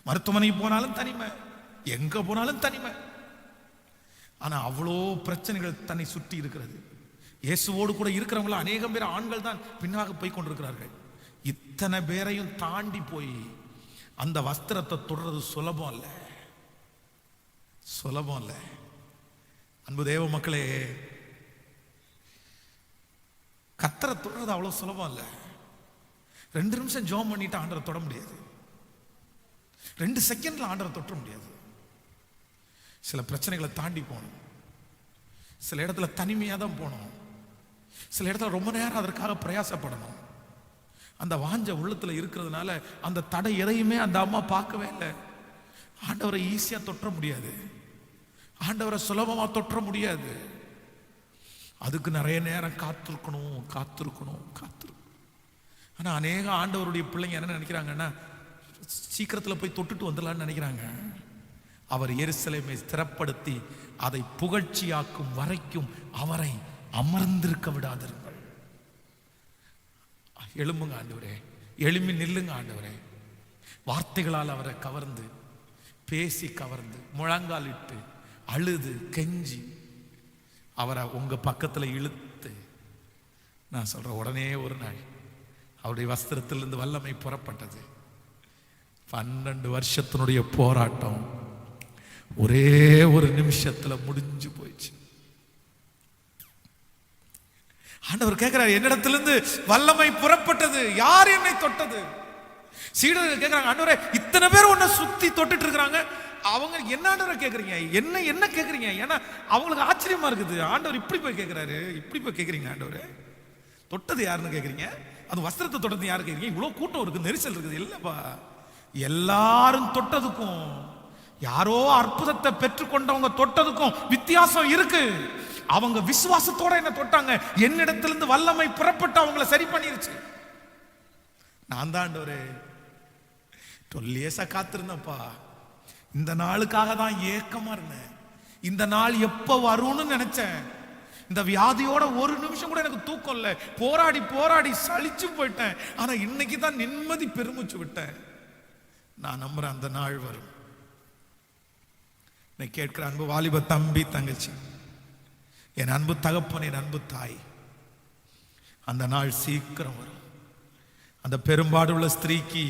மருத்துவமனைக்கு போனாலும் தனிமை, எங்க போனாலும் தனிமை. ஆனா அவ்வளோ பிரச்சனைகள் தன்னை சுற்றி இருக்கிறது. இயேசுவோடு கூட இருக்கிறவங்கள அநேகம் பேர் ஆண்கள் தான் பின்னாக போய் கொண்டிருக்கிறார்கள். இத்தனை பேரையும் தாண்டி போய் அந்த வஸ்திரத்தை தொடர்றது சுலபம் அல்ல. அன்பு தேவ மக்களே, கர்த்தரை தொடர்றது அவ்வளவு சுலபம் இல்ல. 2 நிமிஷம் ஜெபம் பண்ணிட்டு ஆண்டரை தொட முடியாது. 2 செகண்ட்ல ஆண்டரை தொட்ட முடியாது. சில பிரச்சனைகளை தாண்டி போகணும். சில இடத்துல தனிமையா தான் போகணும். சில இடத்துல ரொம்ப நேரம் அதற்காக பிரயாசப்படணும். அந்த வாஞ்ச உள்ளத்துல இருக்கிறதுனால அந்த தடை எதையுமே அந்த அம்மா பார்க்கவே இல்லை. ஆண்டவரை ஈஸியா தொற்ற முடியாது, ஆண்டவரை சுலபமா தொற்ற முடியாது. அதுக்கு நிறைய நேரம் காத்திருக்கணும். ஆனா அநேக ஆண்டவருடைய பிள்ளைங்க என்ன நினைக்கிறாங்கன்னா, சீக்கிரத்துல போய் தொட்டுட்டு வந்துடலான்னு நினைக்கிறாங்க. அவர் எருசலேமை ஸ்திரப்படுத்தி அதை புகழ்ச்சியாக்கும் வரைக்கும் அவரை அமர்ந்திருக்க விடாதிருங்கள். எழும்புங்க ஆண்டவரே, எழும்பி நில்லுங்க ஆண்டவரே. வார்த்தைகளால் அவரை கவர்ந்து, பேசி கவர்ந்து, முழங்காலிட்டு அழுது கெஞ்சி அவரை உங்க பக்கத்துல இழுத்து, நான் சொல்ற உடனே ஒரு நாள் அவருடைய வஸ்திரத்திலிருந்து வல்லமை புறப்பட்டது. 12 வருஷத்தினுடைய போராட்டம் ஒரே ஒரு நிமிஷத்துல முடிஞ்சு போயிடுச்சு. ஆண்டவர் கேட்கிறார், என்னிடத்திலிருந்து வல்லமை புறப்பட்டது, யார் என்னை தொட்டது? சீடர்கள் கேட்கிறாங்க, ஆண்டவரே இத்தனை பேர் உன்னை சுத்தி தொட்டுட்டு இருக்கிறாங்க, அவங்க என்ன ஆண்டவரை கேட்கறீங்க, என்ன கேட்கறீங்க? ஏன்னா அவங்களுக்கு ஆச்சரியமா இருக்குது. ஆண்டவர் இப்படி போய் கேட்கிறாரு, இப்படி போய் கேட்கறீங்க ஆண்டவரே, தொட்டது யாருன்னு கேட்கறீங்க, அது வஸ்திரத்தை தொட்டது யாரு கேட்கறீங்க, இவ்வளவு கூட்டம் இருக்கு, நெரிசல் இருக்குது. இல்லப்பா, எல்லாரும் தொட்டதுக்கும் யாரோ அற்புதத்தை பெற்றுக்கொண்டவங்க தொட்டதுக்கும் வித்தியாசம் இருக்கு. அவங்க விசுவாசத்தோட என்ன தொட்டாங்க, என்னிடத்திலிருந்து வல்லமை புறப்பட்டு அவங்கள சரி பண்ணிருச்சு. நான் தான் ஆண்டவரே 12 இயர்ஸா காத்திருந்தப்பா, இந்த நாளுக்காக தான் ஏக்கமா இருந்தேன். இந்த நாள் எப்ப வரும்னு நினைச்சேன். இந்த வியாதியோட ஒரு நிமிஷம் கூட எனக்கு தூக்கம் இல்லை. போராடி போராடி சலிச்சு போயிட்டேன். ஆனா இன்னைக்கு தான் நிம்மதி பெருமிச்சு விட்டேன். நான் நம்புறேன் அந்த நாள் வரும். நான் கேட்கிற அன்பு வாலிப தம்பி தங்கச்சி, என் அன்பு தகப்பன், என் அன்பு தாய், அந்த நாள் சீக்கிரம் வரும். அந்த பெரும்பாடு உள்ள ஸ்திரீக்கு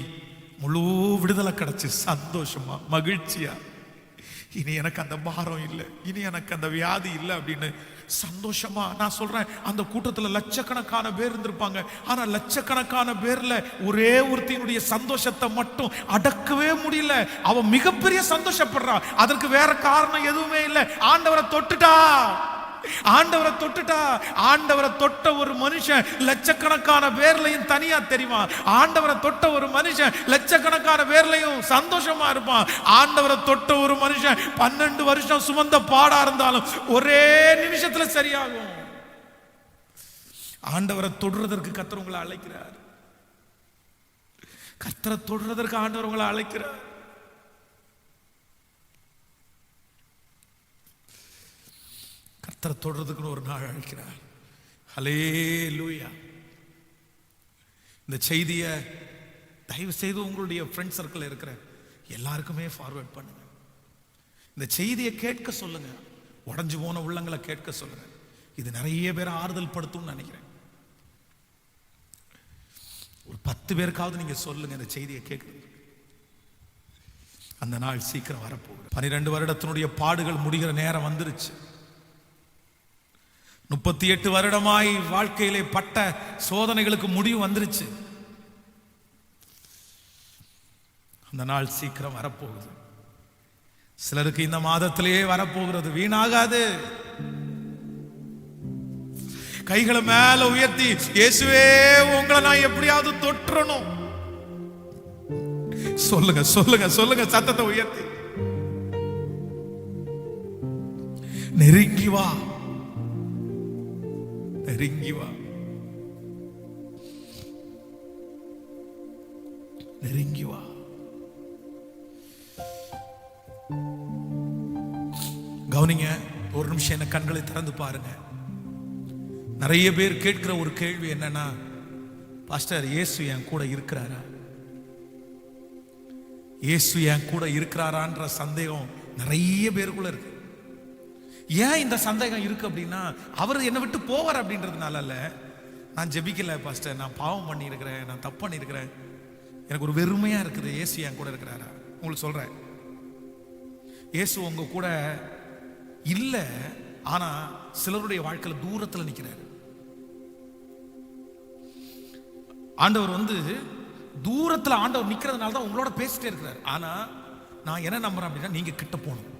முழு விடுதலை கிடைச்சு சந்தோஷமா மகிழ்ச்சியா, இனி எனக்கு அந்த பாரம் இல்லை, இனி எனக்கு அந்த வியாதி இல்லை அப்படின்னு சந்தோஷமா. நான் சொல்றேன், அந்த கூட்டத்தில் லட்சக்கணக்கான பேர் இருந்திருப்பாங்க. ஆனா லட்சக்கணக்கான பேர்ல ஒரே ஒருத்தினுடைய சந்தோஷத்தை மட்டும் அடக்கவே முடியல. அவன் மிகப்பெரிய சந்தோஷப்படுறா. அதற்கு வேற காரணம் எதுவுமே இல்லை. ஆண்டவரை தொட்டுட்டா, ஆண்டவரை தொட்டுட்டா. ஆண்டவரை தொட்ட ஒரு மனுஷன் லட்சக்கணக்கான பேர்லையும் தனியா தெரியுமா? ஆண்டவரை தொட்ட ஒரு மனுஷன் லட்சக்கணக்கான பேர்லையும் சந்தோஷமா இருப்பான். ஆண்டவரை தொட்ட ஒரு மனுஷன் 12 வருஷம் சுமந்த பாடா இருந்தாலும் ஒரே நிமிஷத்துல சரியாகும். ஆண்டவரை தொடுறதற்கு கர்த்தர் உங்களை அழைக்கிறார். கர்த்தரை தொடுறதற்கு ஆண்டவர் உங்களை அழைக்கிறார். கர்த்தரை தொடுறதுக்குன்னு ஒரு நாள் அழைக்கிறார். ஹல்லேலூயா. இந்த செய்தியை தயவு செய்து உங்களுடைய ஃப்ரெண்ட் சர்க்கிள் இருக்கிற எல்லாருக்குமே ஃபார்வர்ட் பண்ணுங்க. இந்த செய்தியை கேட்க சொல்லுங்க. உடஞ்சு போன உள்ளங்களை கேட்க சொல்லுங்க. இது நிறைய பேர் ஆறுதல் படுத்தும்னு நினைக்கிறேன். ஒரு 10 பேருக்காவது நீங்க சொல்லுங்க இந்த செய்தியை கேட்குறது. அந்த நாள் சீக்கிரம் வரப்போகுது. 12 வருடத்தினுடைய பாடுகள் முடிகிற நேரம் வந்துருச்சு. 38 வருடமாய் வாழ்க்கையிலே பட்ட சோதனைகளுக்கு முடிவு வந்துருச்சு. அந்த நாள் சீக்கிரம் வரப்போகுது. சிலருக்கு இந்த மாதத்திலேயே வரப்போகிறது. வீணாகாது. கைகளை மேல உயர்த்தி, இயேசுவே உங்களை நான் எப்படியாவது தொற்றணும் சொல்லுங்க, சொல்லுங்க, சொல்லுங்க. சத்தத்தை உயர்த்தி நெருங்கி வா, நெருங்கி வா, நெருங்கி வா. கவனிங்க, ஒரு நிமிஷம் என்ன கண்களை திறந்து பாருங்க. நிறைய பேர் கேட்கிற ஒரு கேள்வி என்னன்னா, பாஸ்டர் இயேசு என் கூட இருக்கிறாரா? இயேசு என் கூட இருக்கிறாரான்ற சந்தேகம் நிறைய பேருக்குள்ள இருக்கு. ஏன் இந்த சந்தேகம் இருக்கு அப்படின்னா, அவர் என்னை விட்டு போவார் அப்படின்றதுனால அல்ல. நான் ஜெபிக்கல பாஸ்டர், நான் பாவம் பண்ணி இருக்கிறேன், நான் தப்பு பண்ணி இருக்கிறேன், எனக்கு ஒரு வெறுமையா இருக்குது. இயேசு என் கூட இருக்கிறாரா? உங்களுக்கு சொல்றேன், இயேசு உங்க கூட இல்ல. ஆனா சிலருடைய வாழ்க்கையில தூரத்துல நிக்கிறாரு. ஆண்டவர் தூரத்துல ஆண்டவர் நிக்கிறதுனால தான் உங்களோட பேசிட்டே இருக்கிறார். ஆனா நான் என்ன நம்புறேன் அப்படின்னா, நீங்க கிட்ட போகணும்.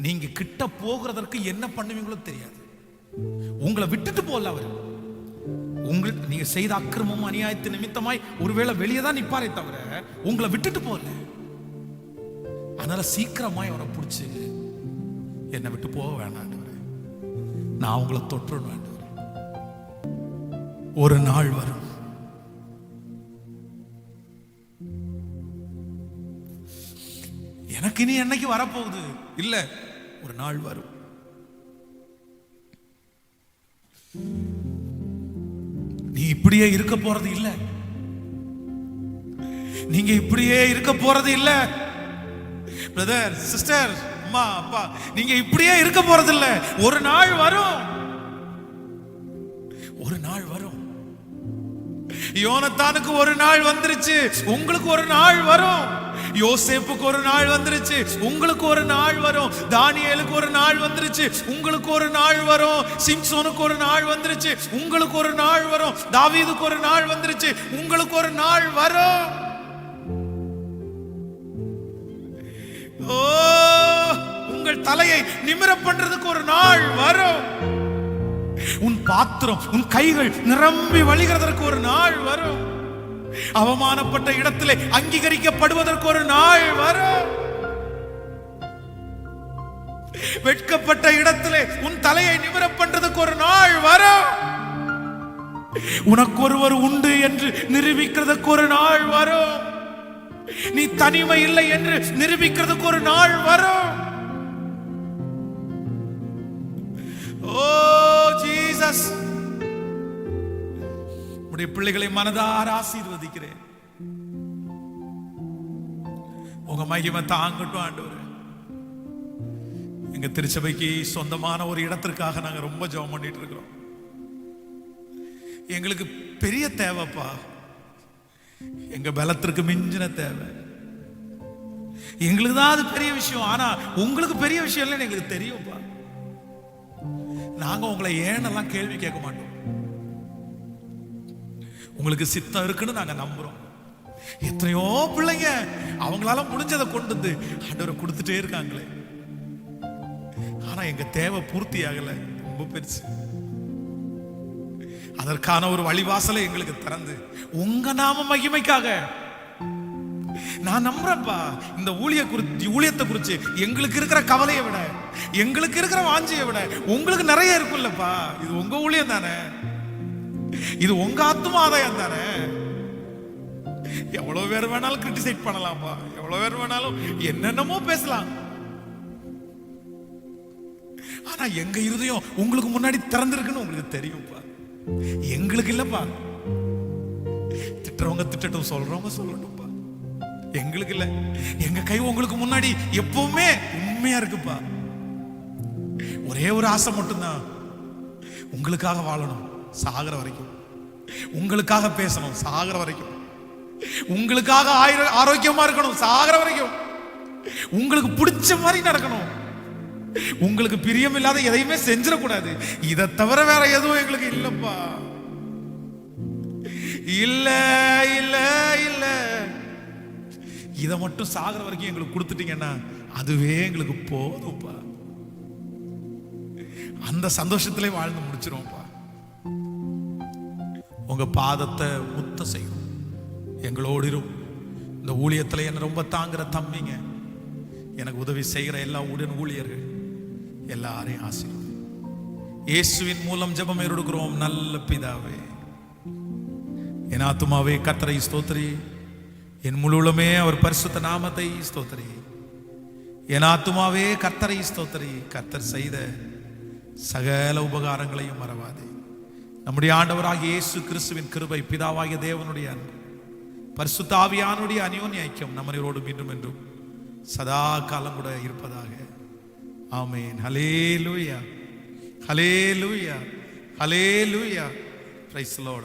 நீங்க கிட்ட போகிறதற்கு என்ன பண்ணுவீங்களோ தெரியாது. உங்களை விட்டுட்டு போகல அவர். உங்களுக்கு நீங்க செய்த அக்கிரமமும் அநியாயத்தின் நிமித்தமாய் ஒருவேளை வெளியே தான் நிப்பாரே தவிர உங்களை விட்டுட்டு போகல. அதனால சீக்கிரமாய் அவரை பிடிச்சு, என்னை விட்டு போக வேணாம், நான் உங்களை தொற்றுவேன். ஒரு நாள் வரும், எனக்கு இனி என்னைக்கு வரப்போகுது இல்ல, ஒரு நாள் வரும். நீ இப்படியே இருக்க போறது இல்ல, நீங்க இப்படியே இருக்க போறது இல்ல. பிரதர், சிஸ்டர், அம்மா, அப்பா, நீங்க இப்படியே இருக்க போறது இல்ல. ஒரு நாள் வரும், ஒரு நாள் வரும். யோனத்தானுக்கு ஒரு நாள் வந்துருச்சு, உங்களுக்கு ஒரு நாள் வரும். யோசேப்புக்கு ஒரு நாள் வந்துருச்சு, உங்களுக்கு ஒரு நாள் வரும். தானியேலுக்கு ஒரு நாள் வந்துருச்சு, உங்களுக்கு ஒரு நாள் வரும். சிம்சோனுக்கு ஒரு நாள் வந்துருச்சு, உங்களுக்கு ஒரு நாள் வரும். தாவீதுக்கு ஒரு நாள் வந்துருச்சு, உங்களுக்கு ஒரு நாள் வரும். ஓ, உங்கள் தலையை நிமிர பண்றதுக்கு ஒரு நாள் வரும். உன் பாத்திரம், உன் கைகள் நிரம்பி வழிகிறதற்கு ஒரு நாள் வரும். அவமானப்பட்ட இடத்திலே அங்கீகரிக்கப்படுவதற்கு ஒரு நாள் வரும். வெட்கப்பட்ட இடத்திலே உன் தலையை நிமிர பண்றதுக்கு ஒரு நாள் வரும். உனக்கு ஒருவர் உண்டு என்று நிரூபிக்கிறதுக்கு ஒரு நாள் வரும். நீ தனிமை இல்லை என்று நிரூபிக்கிறதுக்கு ஒரு நாள் வரும். ஓ ஜீசஸ், உடைய பிள்ளைகளை மனதார ஆசீர்வதிக்கிறேன். உங்க மகிமை தாங்கட்டும் ஆண்டவரே. எங்க திருச்சபைக்கு சொந்தமான ஒரு இடத்திற்காக நாங்க ரொம்ப ஜெபம் பண்ணிட்டு இருக்கிறோம். எங்களுக்கு பெரிய தேவைப்பா, எங்க பலத்திற்கு மிஞ்சின தேவை. எங்களுக்கு தான் அது பெரிய விஷயம். ஆனா உங்களுக்கு பெரிய விஷயம் இல்லைன்னு எங்களுக்கு தெரியும்ப்பா. நாங்க உங்களை ஏனெல்லாம் கேள்வி கேட்க மாட்டோம். உங்களுக்கு சித்தம் இருக்குன்னு நாங்க நம்புறோம். எத்தனையோ பிள்ளைங்க அவங்களால முடிஞ்சதை கொண்டு வந்து ஆண்டவரை கொடுத்துட்டே இருக்காங்களே. ஆனா எங்க தேவை பூர்த்தி ஆகல, ரொம்ப பெருசு. அதற்கான ஒரு வழிவாசலை எங்களுக்கு திறந்து உங்க நாம மகிமைக்காக நான் நம்புறேன்ப்பா. இந்த ஊழியத்தை குறிச்சு எங்களுக்கு இருக்கிற கவலையை விட, எங்களுக்கு இருக்கிற வாஞ்சியை விட உங்களுக்கு நிறைய இருக்குல்லப்பா. இது உங்க ஊழியம் தானே, இது உங்க ஆத்தும ஆதாயம் தானே. எவ்வளவு பேர் வேணாலும் கிரிட்டிசைட் பண்ணலாம்ப்பா, எவ்வளவு பேர் வேணாலும் என்னென்னமோ பேசலாம். ஆனா எங்க இருதயம் உங்களுக்கு முன்னாடி திறந்திருக்குன்னு உங்களுக்கு தெரியும்ப்பா. எங்களுக்கு இல்லப்பா. திட்டுறவங்க திட்டட்டும், சொல்றவங்க சொல்லட்டும்ப்பா. எங்களுக்கு இல்ல. எங்க கை உங்களுக்கு முன்னாடி எப்பவுமே உண்மையா இருக்குப்பா. ஒரே ஒரு ஆசை மட்டும்தான், உங்களுக்காக வாழணும் சாகர வரைக்கும், உங்களுக்காக பேசணும் சாகர வரைக்கும், உங்களுக்காக ஆரோக்கியமா இருக்கணும் சாகர வரைக்கும், உங்களுக்கு பிடிச்ச மாதிரி நடக்கணும், உங்களுக்கு பிரியம் இல்லாத எதையுமே செஞ்சிடக்கூடாது. இதை தவிர வேற எதுவும் எங்களுக்கு இல்லப்பா. இல்ல இல்ல இல்ல, இதை மட்டும் சாகர வரைக்கும் எங்களுக்கு கொடுத்துட்டீங்கன்னா அதுவே எங்களுக்கு போதும்ப்பா. அந்த சந்தோஷத்திலே வாழ்ந்து முடிச்சிருவோம்ப்பா. உங்க பாதத்தை முத்த செய்யும் எங்களோடு இருக்கும். இந்த ஊழியத்தில் என்ன ரொம்ப தாங்குற தம்பிங்க, எனக்கு உதவி செய்கிற எல்லா உடன் ஊழியர்கள் எல்லாரையும் ஆசீர்வதி. இயேசுவின் மூலம் ஜெபம் எடுக்கிறோம் நல்ல பிதாவே. என் ஆத்துமாவே கர்த்தரை ஸ்தோத்திரி, என் முழுவலுமே அவர் பரிசுத்த நாமத்தை ஸ்தோத்திரி. என் ஆத்துமாவே கர்த்தரை ஸ்தோத்திரி, கர்த்தர் செய்த சகல உபகாரங்களையும் மறவாதே. நம்முடைய ஆண்டவராகிய இயேசு கிறிஸ்துவின் கிருபை, பிதாவாகிய தேவனுடைய அன்பு, பரிசுத்த ஆவியானுடைய அந்யோன்ய ஐக்கியம் நம்மளோடு மீண்டும் என்றும் சதா காலம் கூட இருப்பதாக. Amen. Hallelujah, hallelujah, hallelujah. Praise the Lord.